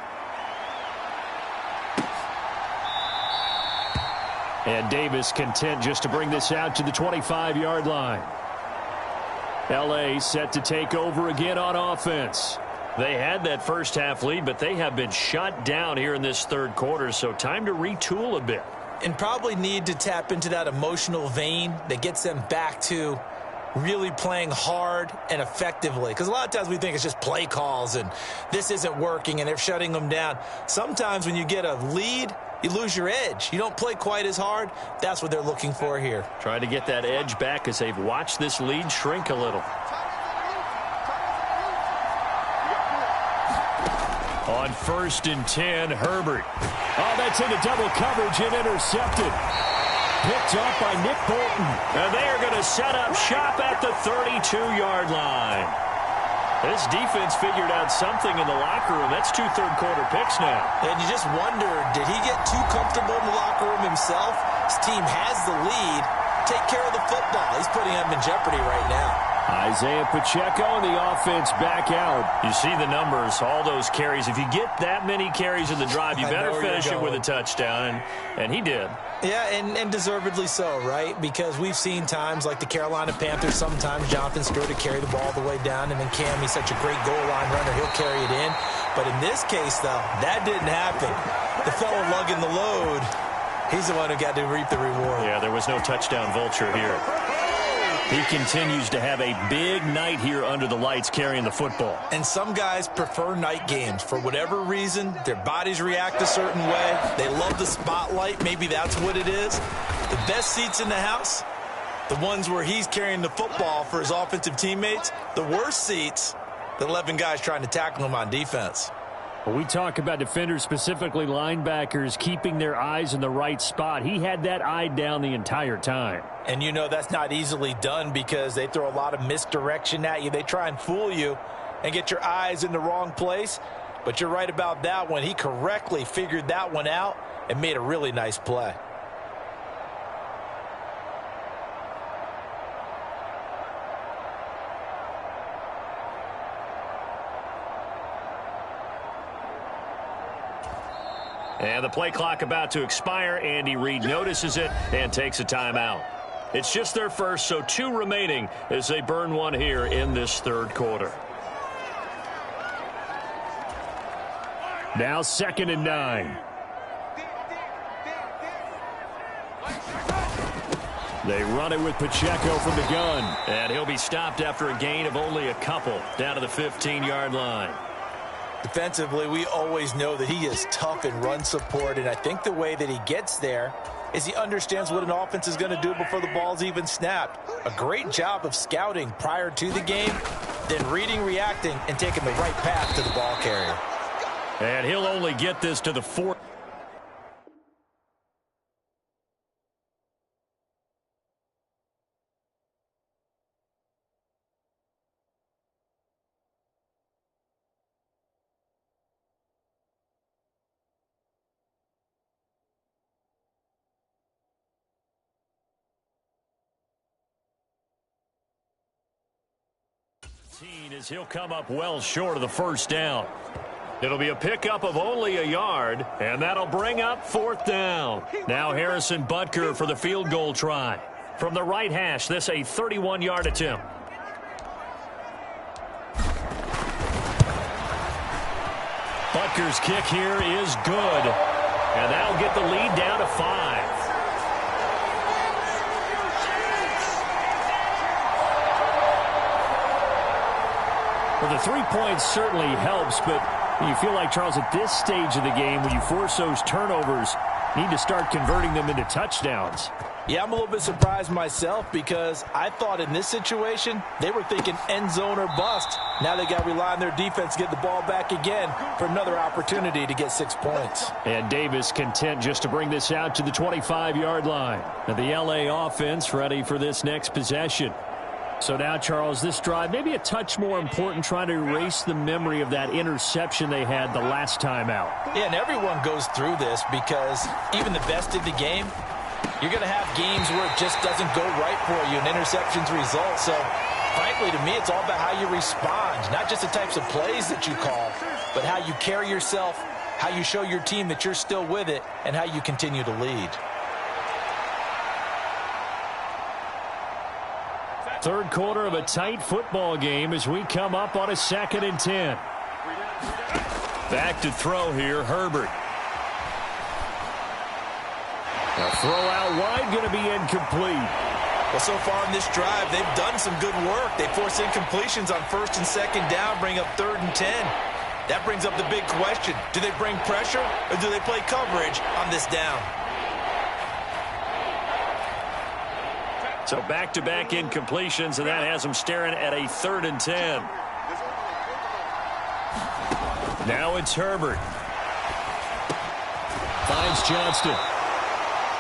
And Davis content just to bring this out to the 25-yard line. L.A. set to take over again on offense. They had that first half lead, but they have been shut down here in this 3rd quarter, so time to retool a bit. And probably need to tap into that emotional vein that gets them back to really playing hard and effectively. Because a lot of times we think it's just play calls and this isn't working and they're shutting them down. Sometimes when you get a lead, you lose your edge. You don't play quite as hard. That's what they're looking for here. Trying to get that edge back as they've watched this lead shrink a little. On 1st and 10, Herbert. Oh, that's into double coverage and intercepted. Picked up by Nick Bolton. And they are going to set up shop at the 32-yard line. This defense figured out something in the locker room. That's 2 third-quarter picks now. And you just wonder, did he get too comfortable in the locker room himself? His team has the lead. Take care of the football. He's putting them in jeopardy right now. Isaiah Pacheco and the offense back out. You see the numbers, all those carries. If you get that many carries in the drive, you better finish it with a touchdown, and he did. Yeah, and deservedly so, right? Because we've seen times like the Carolina Panthers, sometimes Jonathan Stewart to carry the ball all the way down, and then Cam, he's such a great goal line runner, he'll carry it in. But in this case, though, that didn't happen. The fellow lugging the load, he's the one who got to reap the reward. Yeah, there was no touchdown vulture here. He continues to have a big night here under the lights carrying the football. And some guys prefer night games. For whatever reason, their bodies react a certain way. They love the spotlight. Maybe that's what it is. The best seats in the house, the ones where he's carrying the football for his offensive teammates. The worst seats, the 11 guys trying to tackle him on defense. When we talk about defenders, specifically linebackers, keeping their eyes in the right spot, he had that eye down the entire time. And you know that's not easily done because they throw a lot of misdirection at you. They try and fool you and get your eyes in the wrong place. But you're right about that one. He correctly figured that one out and made a really nice play. And the play clock about to expire. Andy Reid notices it and takes a timeout. It's just their first, so 2 remaining as they burn one here in this third quarter. Now 2nd and 9. They run it with Pacheco from the gun. And he'll be stopped after a gain of only a couple down to the 15-yard line. Defensively, we always know that he is tough in run support, and I think the way that he gets there is he understands what an offense is going to do before the ball's even snapped. A great job of scouting prior to the game, then reading, reacting, and taking the right path to the ball carrier. And he'll only get this to the 4. As he'll come up well short of the first down. It'll be a pickup of only a yard, and that'll bring up 4th down. Now Harrison Butker for the field goal try. From the right hash, this a 31-yard attempt. Butker's kick here is good, and that'll get the lead down to 5. Well, the 3 points certainly helps, but you feel like, Charles, at this stage of the game, when you force those turnovers, you need to start converting them into touchdowns. Yeah, I'm a little bit surprised myself because I thought in this situation they were thinking end zone or bust. Now they got to rely on their defense to get the ball back again for another opportunity to get 6 points. And Davis content just to bring this out to the 25-yard line. Now the L.A. offense ready for this next possession. So now, Charles, this drive maybe a touch more important, trying to erase the memory of that interception they had the last time out. Yeah, and everyone goes through this because even the best of the game, you're going to have games where it just doesn't go right for you and interceptions result. So, frankly, to me, it's all about how you respond, not just the types of plays that you call, but how you carry yourself, how you show your team that you're still with it, and how you continue to lead. Third quarter of a tight football game as we come up on a 2nd and 10. Back to throw here, Herbert. A throw out wide, going to be incomplete. Well, so far in this drive, they've done some good work. They force incompletions on 1st and 2nd down, bring up 3rd and 10. That brings up the big question. Do they bring pressure or do they play coverage on this down? So back-to-back incompletions, and that has them staring at a 3rd and 10. Now it's Herbert. Finds Johnston.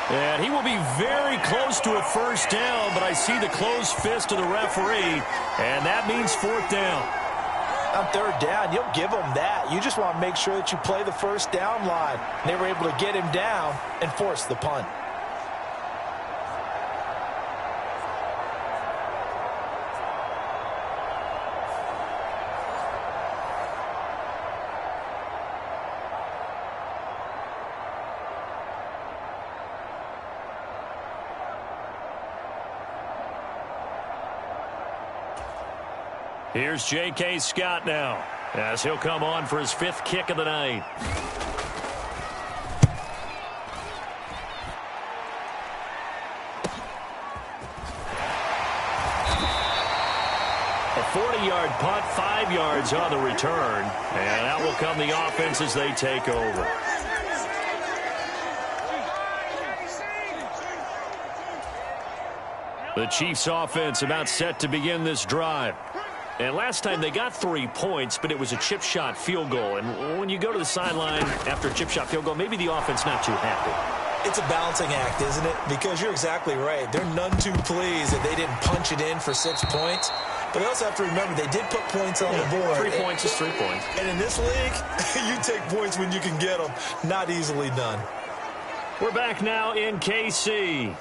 And he will be very close to a first down, but I see the closed fist of the referee, and that means 4th down. On 3rd down, you'll give them that. You just want to make sure that you play the first down line. They were able to get him down and force the punt. Here's J.K. Scott now, as he'll come on for his 5th kick of the night. A 40-yard punt, 5 yards on the return, and out will come the offense as they take over. The Chiefs offense about set to begin this drive. And last time they got 3 points, but it was a chip shot field goal. And when you go to the sideline after a chip shot field goal, maybe the offense not too happy. It's a balancing act, isn't it? Because you're exactly right. They're none too pleased that they didn't punch it in for 6 points. But they also have to remember they did put points on the board. 3 points is 3 points. And in this league, you take points when you can get them. Not easily done. We're back now in KC.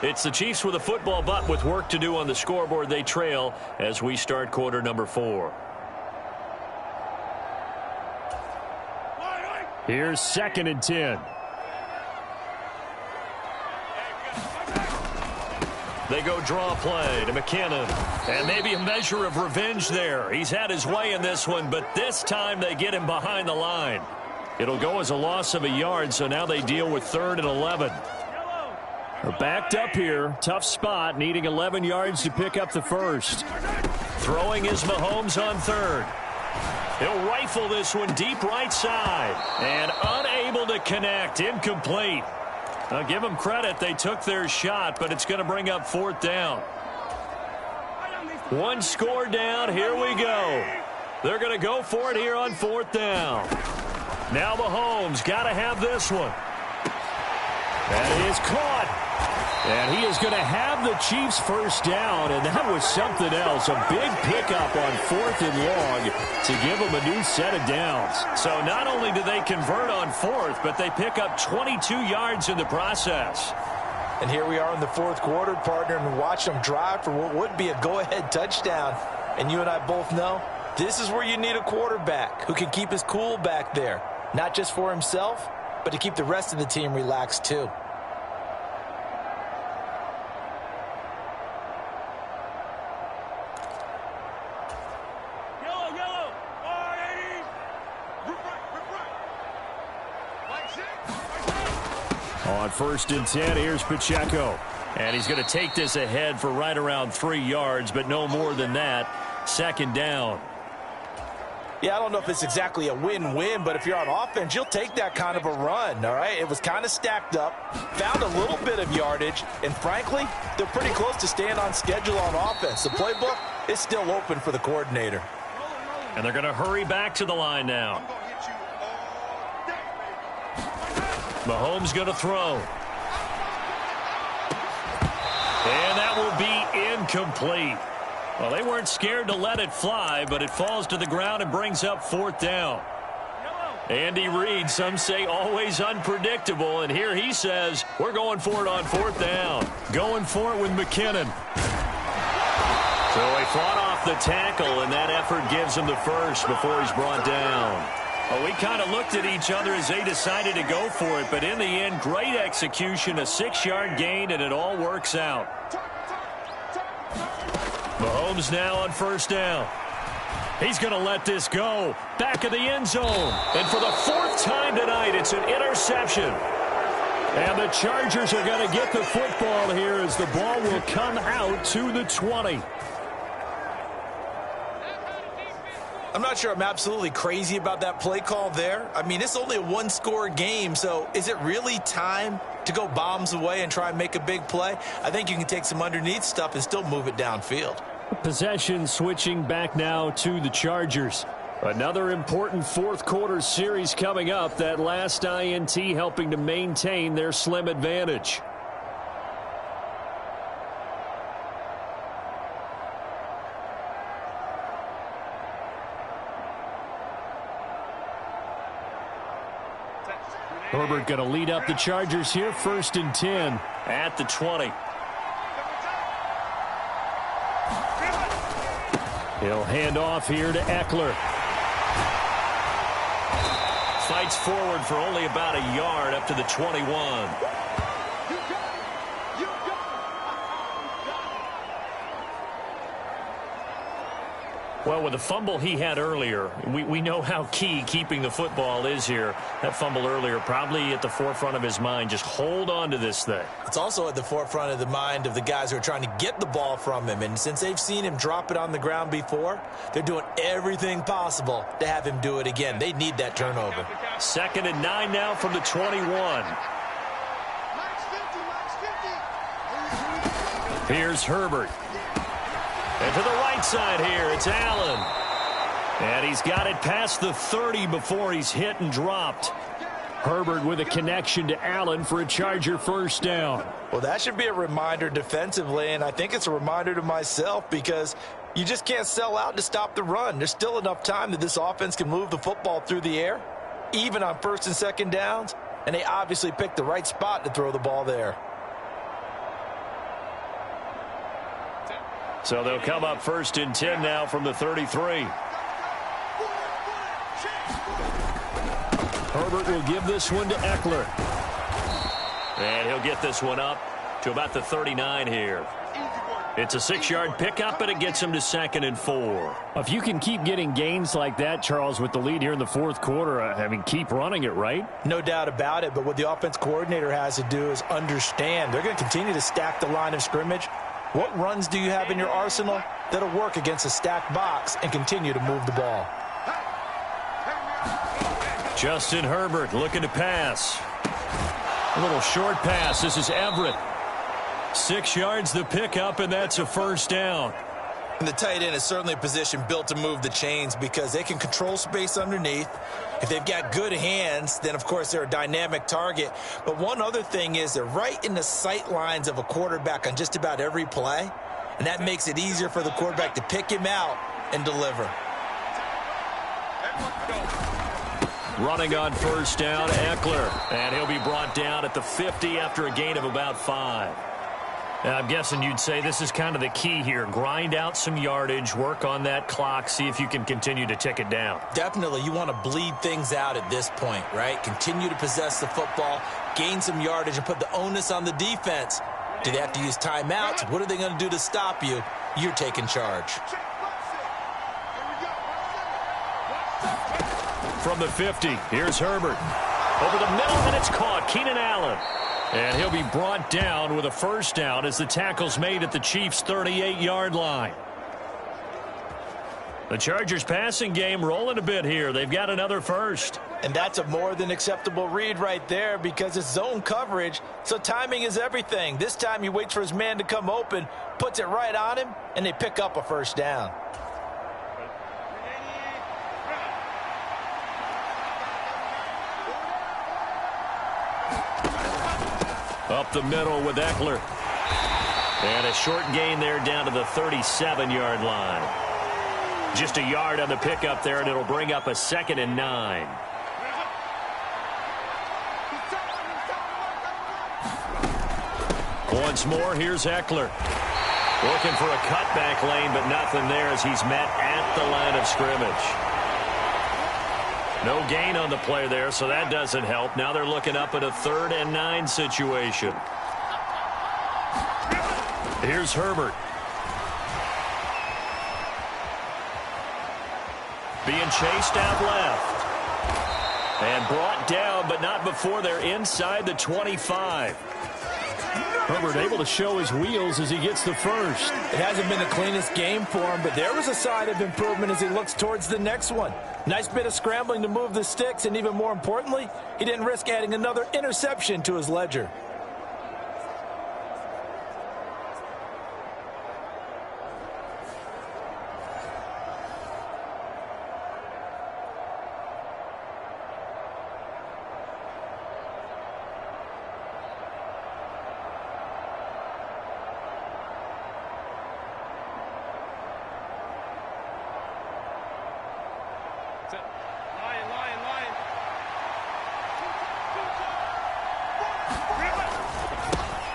It's the Chiefs with a football, but with work to do on the scoreboard. They trail as we start quarter number 4. Here's 2nd and 10. They go draw play to McKinnon. And maybe a measure of revenge there. He's had his way in this one, but this time they get him behind the line. It'll go as a loss of a yard, so now they deal with 3rd and 11. They're backed up here. Tough spot, needing 11 yards to pick up the first. Throwing is Mahomes on 3rd. He'll rifle this one deep right side. And unable to connect. Incomplete. I'll give them credit. They took their shot, but it's going to bring up 4th down. One score down. Here we go. They're going to go for it here on 4th down. Now Mahomes got to have this one. That is caught. And he is going to have the Chiefs first down, and that was something else. A big pickup on 4th and long to give them a new set of downs. So not only do they convert on 4th, but they pick up 22 yards in the process. And here we are in the 4th quarter, partner, and watch them drive for what would be a go-ahead touchdown. And you and I both know this is where you need a quarterback who can keep his cool back there, not just for himself, but to keep the rest of the team relaxed too. On 1st and 10, here's Pacheco. And he's going to take this ahead for right around 3 yards, but no more than that. 2nd down. Yeah, I don't know if it's exactly a win-win, but if you're on offense, you'll take that kind of a run, all right? It was kind of stacked up, found a little bit of yardage, and frankly, they're pretty close to staying on schedule on offense. The playbook is still open for the coordinator. And they're going to hurry back to the line now. Mahomes going to throw. And that will be incomplete. Well, they weren't scared to let it fly, but it falls to the ground and brings up 4th down. Andy Reid, some say always unpredictable, and here he says, we're going for it on 4th down. Going for it with McKinnon. So he fought off the tackle, and that effort gives him the first before he's brought down. Well, we kind of looked at each other as they decided to go for it, but in the end, great execution, a 6-yard gain, and it all works out. Mahomes now on 1st down. He's going to let this go. Back of the end zone. And for the 4th time tonight, it's an interception. And the Chargers are going to get the football here as the ball will come out to the 20. I'm not sure I'm absolutely crazy about that play call there. I mean, it's only a 1-score game, so is it really time to go bombs away and try and make a big play? I think you can take some underneath stuff and still move it downfield. Possession switching back now to the Chargers. Another important 4th quarter series coming up. That last INT helping to maintain their slim advantage. Herbert going to lead up the Chargers here. 1st and 10 at the 20. He'll hand off here to Eckler. Fights forward for only about a yard up to the 21. Well, with the fumble he had earlier, we know how key keeping the football is here. That fumble earlier probably at the forefront of his mind. Just hold on to this thing. It's also at the forefront of the mind of the guys who are trying to get the ball from him. And since they've seen him drop it on the ground before, they're doing everything possible to have him do it again. They need that turnover. 2nd and 9 now from the 21. Here's Herbert. And to the right side here, it's Allen. And he's got it past the 30 before he's hit and dropped. Herbert with a connection to Allen for a Charger 1st down. Well, that should be a reminder defensively, and I think it's a reminder to myself because you just can't sell out to stop the run. There's still enough time that this offense can move the football through the air, even on 1st and 2nd downs, and they obviously picked the right spot to throw the ball there. So they'll come up 1st and 10 now from the 33. Herbert will give this one to Eckler. And he'll get this one up to about the 39 here. It's a 6-yard pickup, and it gets him to 2nd and 4. If you can keep getting gains like that, Charles, with the lead here in the fourth quarter, I mean, keep running it, right? No doubt about it, but what the offense coordinator has to do is understand. They're going to continue to stack the line of scrimmage. What runs do you have in your arsenal that'll work against a stacked box and continue to move the ball? Justin Herbert looking to pass. A little short pass. This is Everett. 6 yards the pickup, and that's a first down. And the tight end is certainly a position built to move the chains because they can control space underneath. If they've got good hands, then, of course, they're a dynamic target. But one other thing is they're right in the sight lines of a quarterback on just about every play, and that makes it easier for the quarterback to pick him out and deliver. Running on first down, Eckler. And he'll be brought down at the 50 after a gain of about 5. I'm guessing you'd say this is kind of the key here. Grind out some yardage, work on that clock, see if you can continue to tick it down. Definitely. You want to bleed things out at this point, right? Continue to possess the football, gain some yardage, and put the onus on the defense. Do they have to use timeouts? What are they going to do to stop you? You're taking charge. From the 50, here's Herbert. Over the middle, and it's caught. Keenan Allen. And he'll be brought down with a first down as the tackle's made at the Chiefs' 38-yard line. The Chargers' passing game rolling a bit here. They've got another first. And that's a more than acceptable read right there because it's zone coverage, so timing is everything. This time he waits for his man to come open, puts it right on him, and they pick up a first down. Up the middle with Eckler. And a short gain there down to the 37-yard line. Just a yard on the pickup there, and it'll bring up a 2nd and 9. Once more, here's Eckler. Looking for a cutback lane, but nothing there as he's met at the line of scrimmage. No gain on the play there, so that doesn't help. Now they're looking up at a 3rd and 9 situation. Here's Herbert. Being chased out left. And brought down, but not before they're inside the 25. Herbert able to show his wheels as he gets the first. It hasn't been the cleanest game for him, but there was a sign of improvement as he looks towards the next one. Nice bit of scrambling to move the sticks, and even more importantly, he didn't risk adding another interception to his ledger.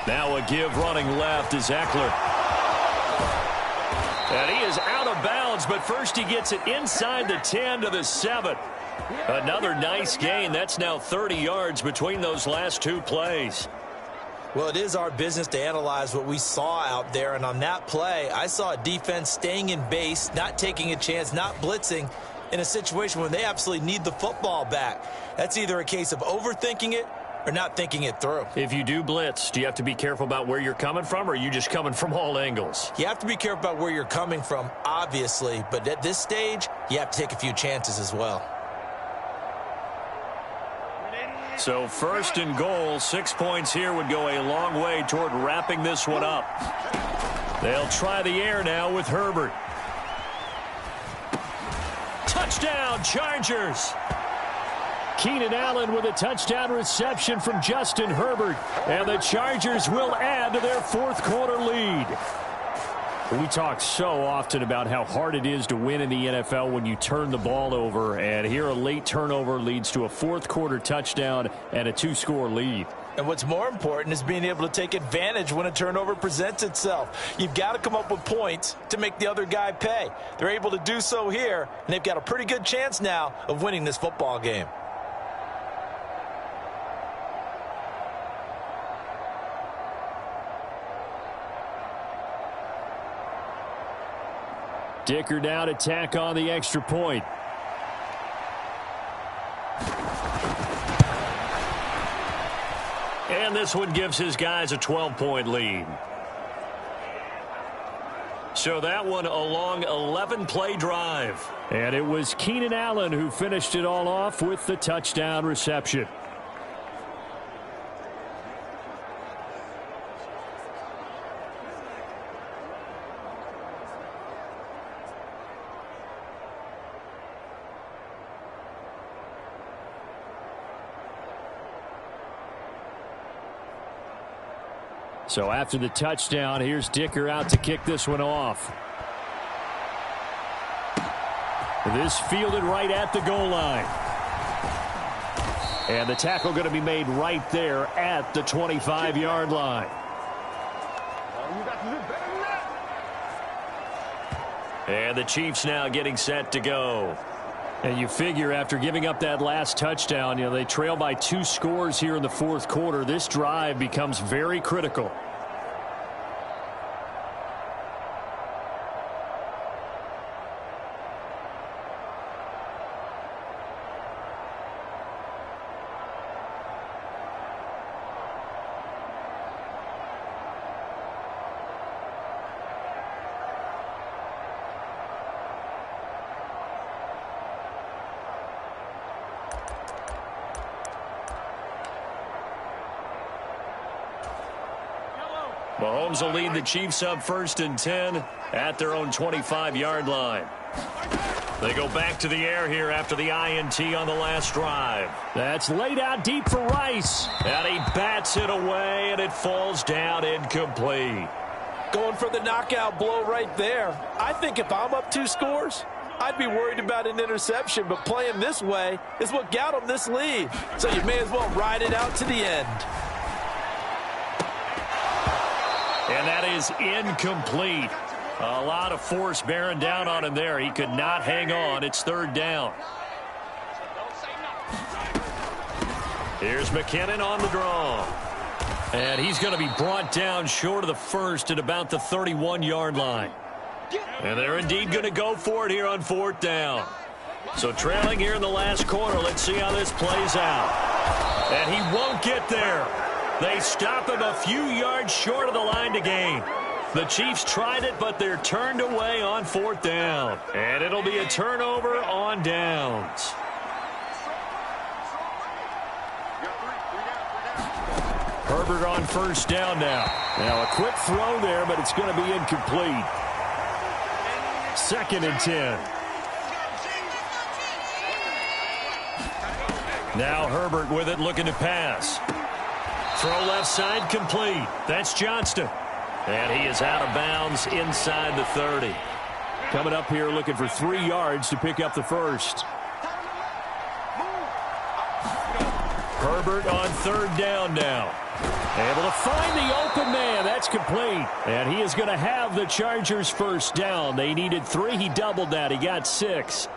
Now a give running left is Eckler. And he is out of bounds, but first he gets it inside the 10 to the 7. Another nice gain. That's now 30 yards between those last two plays. Well, it is our business to analyze what we saw out there, and on that play, I saw a defense staying in base, not taking a chance, not blitzing in a situation when they absolutely need the football back. That's either a case of overthinking it or not thinking it through. If you do blitz, do you have to be careful about where you're coming from, or are you just coming from all angles? You have to be careful about where you're coming from, obviously, but at this stage, you have to take a few chances as well. So 1st and goal, 6 points here would go a long way toward wrapping this one up. They'll try the air now with Herbert. Touchdown, Chargers! Keenan Allen with a touchdown reception from Justin Herbert. And the Chargers will add to their fourth quarter lead. We talk so often about how hard it is to win in the NFL when you turn the ball over. And here a late turnover leads to a fourth quarter touchdown and a 2-score lead. And what's more important is being able to take advantage when a turnover presents itself. You've got to come up with points to make the other guy pay. They're able to do so here, and they've got a pretty good chance now of winning this football game. Dicker now to tack on the extra point. And this one gives his guys a 12-point lead. So that one a long 11-play drive. And it was Keenan Allen who finished it all off with the touchdown reception. So after the touchdown, here's Dicker out to kick this one off. This fielded right at the goal line. And the tackle going to be made right there at the 25-yard line. And the Chiefs now getting set to go. And you figure after giving up that last touchdown, they trail by 2 scores here in the fourth quarter. This drive becomes very critical. Mahomes will lead the Chiefs up 1st and 10 at their own 25-yard line. They go back to the air here after the INT on the last drive. That's laid out deep for Rice. And he bats it away, and it falls down incomplete. Going for the knockout blow right there. I think if I'm up 2 scores, I'd be worried about an interception, but playing this way is what got him this lead. So you may as well ride it out to the end. And that is incomplete. A lot of force bearing down on him there. He could not hang on. It's 3rd down. Here's McKinnon on the draw. And he's going to be brought down short of the first at about the 31-yard line. And they're indeed going to go for it here on 4th down. So trailing here in the last quarter. Let's see how this plays out. And he won't get there. They stop him a few yards short of the line to gain. The Chiefs tried it, but they're turned away on 4th down. And it'll be a turnover on downs. Herbert on 1st down now. Now a quick throw there, but it's going to be incomplete. 2nd and 10. Now Herbert with it, looking to pass. Throw left side, complete. That's Johnston. And he is out of bounds inside the 30. Coming up here looking for 3 yards to pick up the first. Herbert on 3rd down now. Able to find the open man. That's complete. And he is going to have the Chargers' first down. They needed 3. He doubled that. He got 6.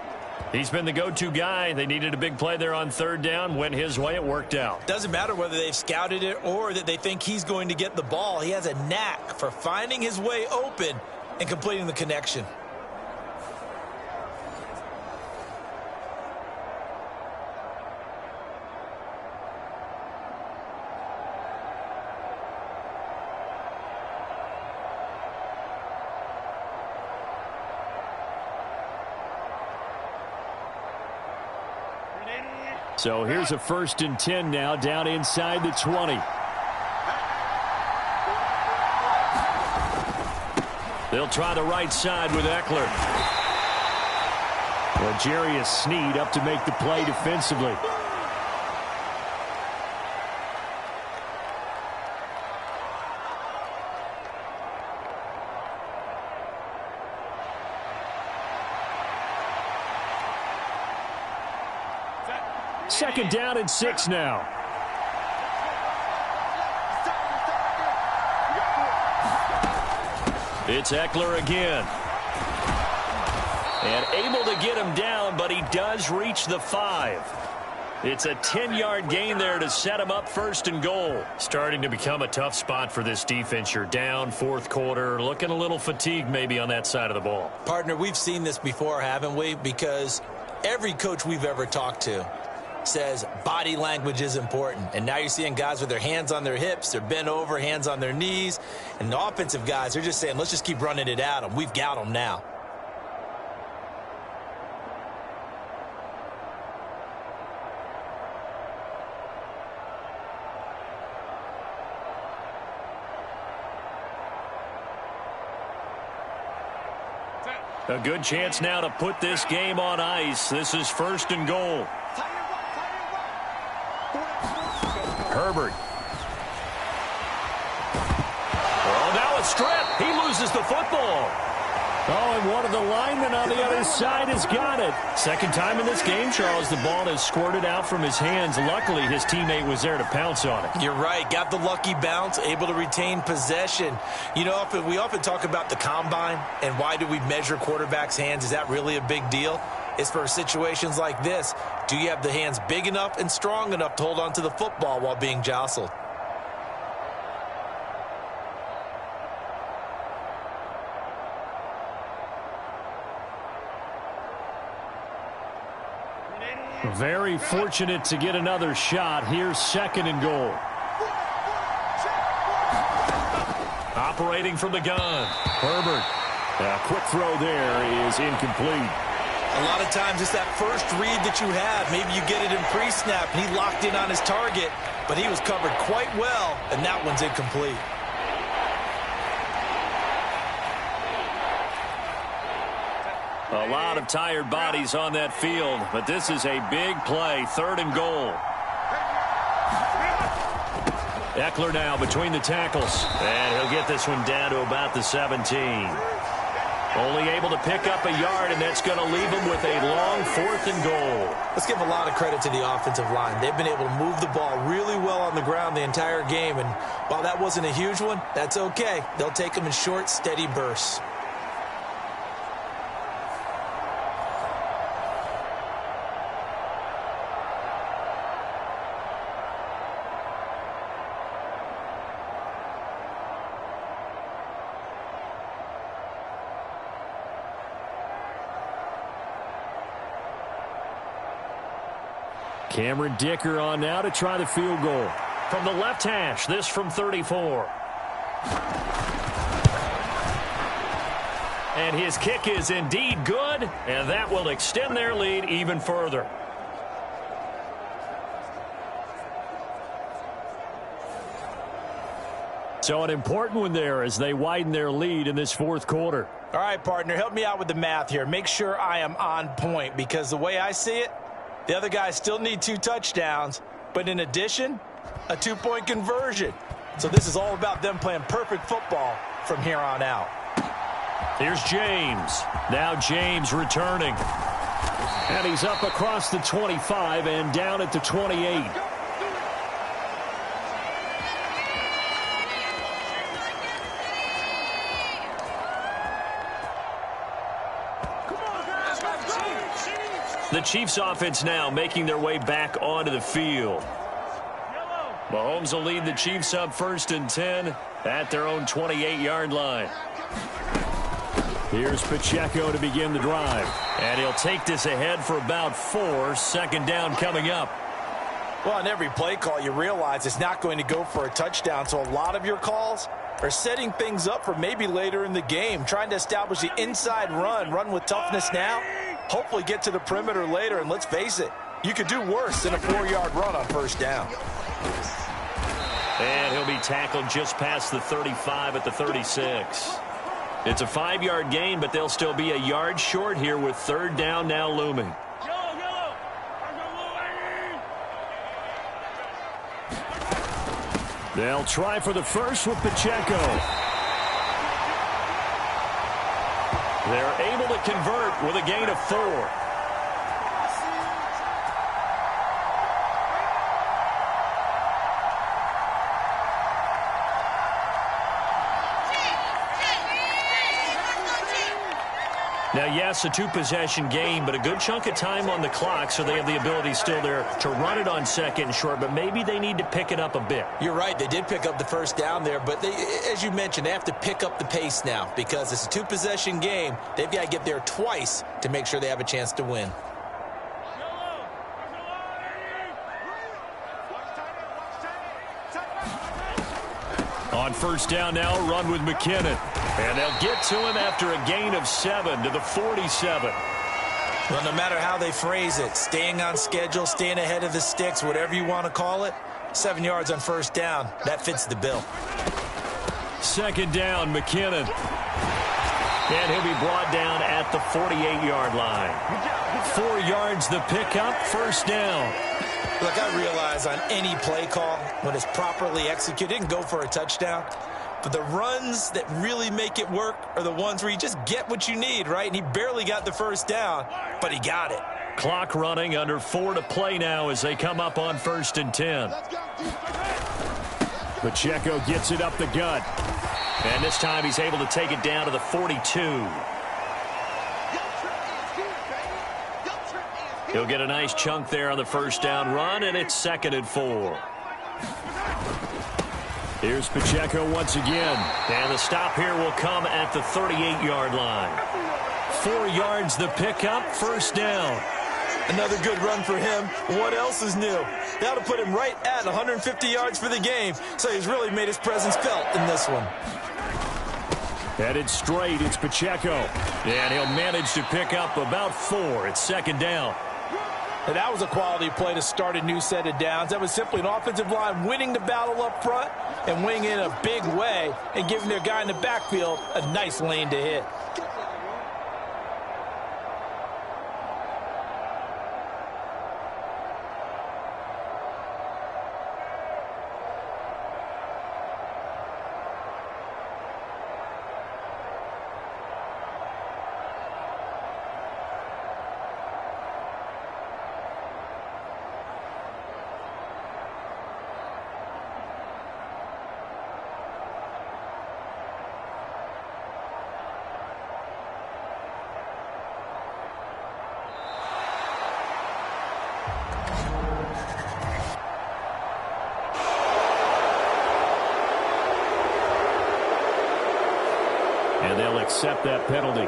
He's been the go-to guy. They needed a big play there on 3rd down. Went his way. It worked out. Doesn't matter whether they've scouted it or that they think he's going to get the ball. He has a knack for finding his way open and completing the connection. So here's a 1st and 10 now down inside the 20. They'll try the right side with Eckler. Well, Jarius Sneed up to make the play defensively. Second down and 6 now. It's Eckler again. And able to get him down, but he does reach the 5. It's a 10-yard gain there to set him up 1st and goal. Starting to become a tough spot for this defense. You're down 4th quarter, looking a little fatigued maybe on that side of the ball. Partner, we've seen this before, haven't we? Because every coach we've ever talked to says body language is important. And now you're seeing guys with their hands on their hips, they're bent over, hands on their knees. And the offensive guys, they're just saying, let's just keep running it at them. We've got them now. A good chance now to put this game on ice. This is 1st and goal. Herbert. Oh, now a strip. He loses the football. Oh, and one of the linemen on the other side has got it. Second time in this game, Charles, the ball has squirted out from his hands. Luckily, his teammate was there to pounce on it. You're right. Got the lucky bounce, able to retain possession. You know, we often talk about the combine and why do we measure quarterbacks' hands. Is that really a big deal? It's for situations like this. Do you have the hands big enough and strong enough to hold on to the football while being jostled? Very fortunate to get another shot. Here's 2nd and goal. Operating from the gun. Herbert. A quick throw there is incomplete. A lot of times it's that first read that you have. Maybe you get it in pre-snap. He locked in on his target, but he was covered quite well, and that one's incomplete. A lot of tired bodies on that field, but this is a big play. 3rd and goal. Eckler now between the tackles, and he'll get this one down to about the 17. Only able to pick up a yard, and that's going to leave him with a long 4th and goal. Let's give a lot of credit to the offensive line. They've been able to move the ball really well on the ground the entire game, and while that wasn't a huge one, that's okay. They'll take them in short, steady bursts. Cameron Dicker on now to try the field goal. From the left hash, this from 34. And his kick is indeed good, and that will extend their lead even further. So an important one there as they widen their lead in this 4th quarter. All right, partner, help me out with the math here. Make sure I am on point, because the way I see it, the other guys still need 2 touchdowns, but in addition, a 2-point conversion. So this is all about them playing perfect football from here on out. Here's James. Now James returning. And he's up across the 25 and down at the 28. The Chiefs offense now making their way back onto the field. Mahomes will lead the Chiefs up 1st and 10 at their own 28-yard line. Here's Pacheco to begin the drive. And he'll take this ahead for about 4. 2nd down coming up. Well, on every play call, you realize it's not going to go for a touchdown. So a lot of your calls are setting things up for maybe later in the game, trying to establish the inside run with toughness now. Hopefully get to the perimeter later, and let's face it, you could do worse than a 4-yard run on 1st down. And he'll be tackled just past the 35 at the 36. It's a 5-yard gain, but they'll still be a yard short here with 3rd down now looming. They'll try for the first with Pacheco. They're able to convert with a gain of 4. Now, yes, a two-possession game, but a good chunk of time on the clock, so they have the ability still there to run it on second and short, but maybe they need to pick it up a bit. You're right. They did pick up the first down there, but they, as you mentioned, they have to pick up the pace now because it's a two-possession game. They've got to get there twice to make sure they have a chance to win. On first down now, run with McKinnon. And they'll get to him after a gain of 7 to the 47. Well, no matter how they phrase it, staying on schedule, staying ahead of the sticks, whatever you want to call it, 7 yards on first down, that fits the bill. Second down, McKinnon. And he'll be brought down at the 48-yard line. 4 yards the pickup, first down. Look, I realize on any play call, when it's properly executed, it can go for a touchdown. But the runs that really make it work are the ones where you just get what you need, right? And he barely got the first down, but he got it. Clock running, under 4 to play now as they come up on 1st and 10. Pacheco gets it up the gut. And this time he's able to take it down to the 42. He'll get a nice chunk there on the first down run, and it's 2nd and 4. Here's Pacheco once again. And the stop here will come at the 38-yard line. 4 yards the pickup, first down. Another good run for him. What else is new? That'll put him right at 150 yards for the game. So he's really made his presence felt in this one. Headed straight, it's Pacheco. And he'll manage to pick up about 4. It's 2nd down. And that was a quality play to start a new set of downs. That was simply an offensive line winning the battle up front and winning in a big way and giving their guy in the backfield a nice lane to hit. And they'll accept that penalty.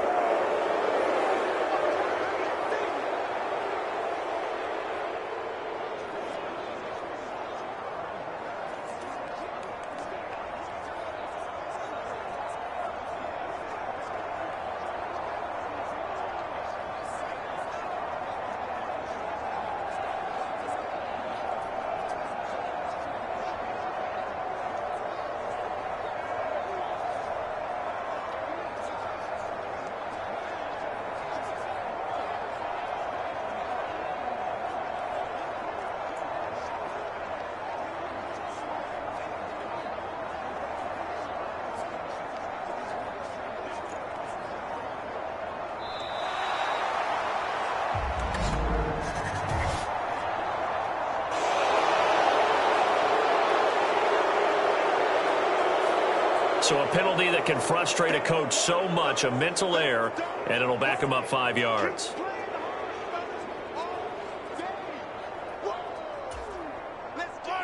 So a penalty that can frustrate a coach so much, a mental error, and it'll back him up 5 yards.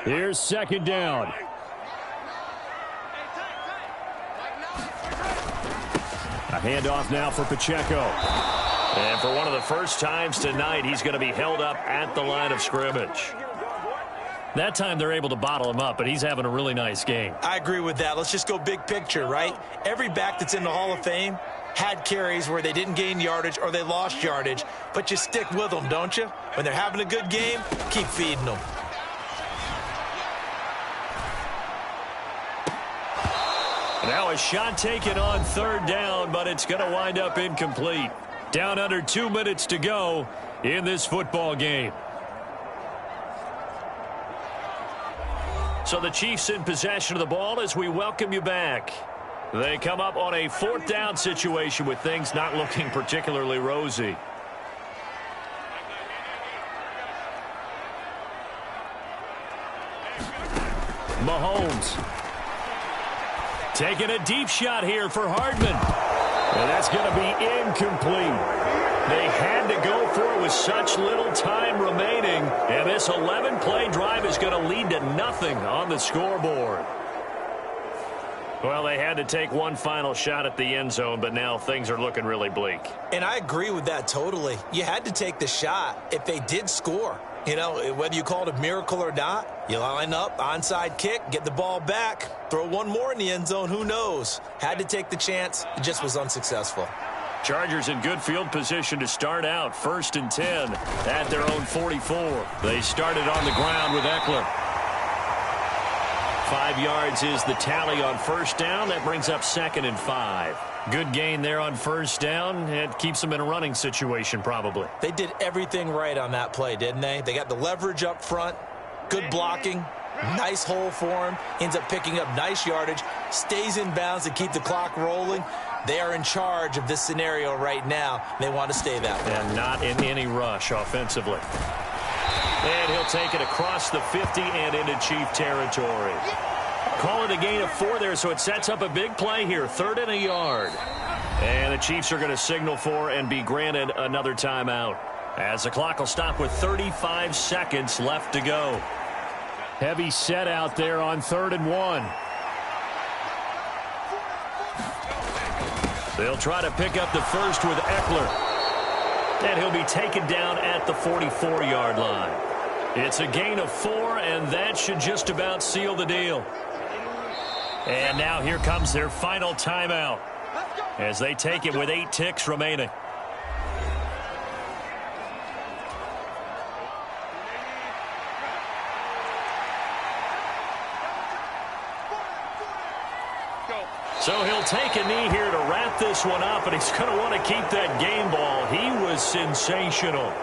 Here's 2nd down. A handoff now for Pacheco. And for one of the first times tonight, he's going to be held up at the line of scrimmage. That time they're able to bottle him up, but he's having a really nice game. I agree with that. Let's just go big picture, right? Every back that's in the Hall of Fame had carries where they didn't gain yardage or they lost yardage, but you stick with them, don't you? When they're having a good game, keep feeding them. Now a shot taken on 3rd down, but it's going to wind up incomplete. Down under 2 minutes to go in this football game. So the Chiefs in possession of the ball as we welcome you back. They come up on a 4th down situation with things not looking particularly rosy. Mahomes taking a deep shot here for Hardman. And that's going to be incomplete. They had to go for it with such little time remaining. And this 11-play drive is going to lead to nothing on the scoreboard. Well, they had to take one final shot at the end zone, but now things are looking really bleak. And I agree with that totally. You had to take the shot if they did score. You know, whether you call it a miracle or not, you line up, onside kick, get the ball back, throw one more in the end zone, who knows? Had to take the chance. It just was unsuccessful. Chargers in good field position to start out. 1st and 10 at their own 44. They started on the ground with Eckler. 5 yards is the tally on 1st down. That brings up 2nd and 5. Good gain there on 1st down. It keeps them in a running situation probably. They did everything right on that play, didn't they? They got the leverage up front, good blocking, nice hole for him, ends up picking up nice yardage, stays in bounds to keep the clock rolling. They are in charge of this scenario right now. They want to stay that way. And not in any rush offensively. And he'll take it across the 50 and into Chief territory. Call it a gain of 4 there, so it sets up a big play here. 3rd and a yard. And the Chiefs are going to signal for and be granted another timeout, as the clock will stop with 35 seconds left to go. Heavy set out there on 3rd and 1. They'll try to pick up the first with Eckler. And he'll be taken down at the 44-yard line. It's a gain of 4, and that should just about seal the deal. And now here comes their final timeout as they take it with 8 ticks remaining. So he'll take a knee here to wrap this one up, and he's going to want to keep that game ball. He was sensational.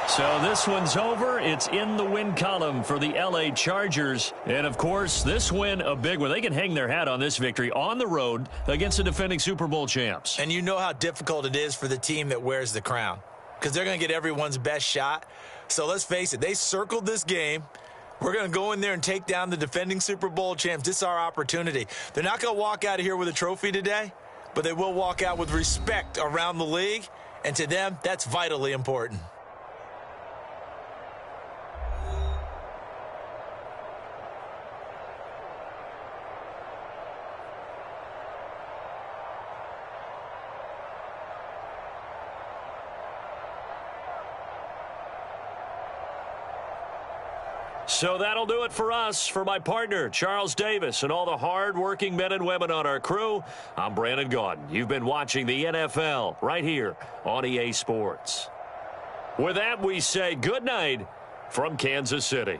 So this one's over. It's in the win column for the L.A. Chargers. And, of course, this win a big one. They can hang their hat on this victory on the road against the defending Super Bowl champs. And you know how difficult it is for the team that wears the crown, because they're going to get everyone's best shot. So let's face it, they circled this game. We're going to go in there and take down the defending Super Bowl champs. This is our opportunity. They're not going to walk out of here with a trophy today, but they will walk out with respect around the league. And to them, that's vitally important. So that'll do it for us. For my partner, Charles Davis, and all the hard-working men and women on our crew, I'm Brandon Gaudin. You've been watching the NFL right here on EA Sports. With that, we say good night from Kansas City.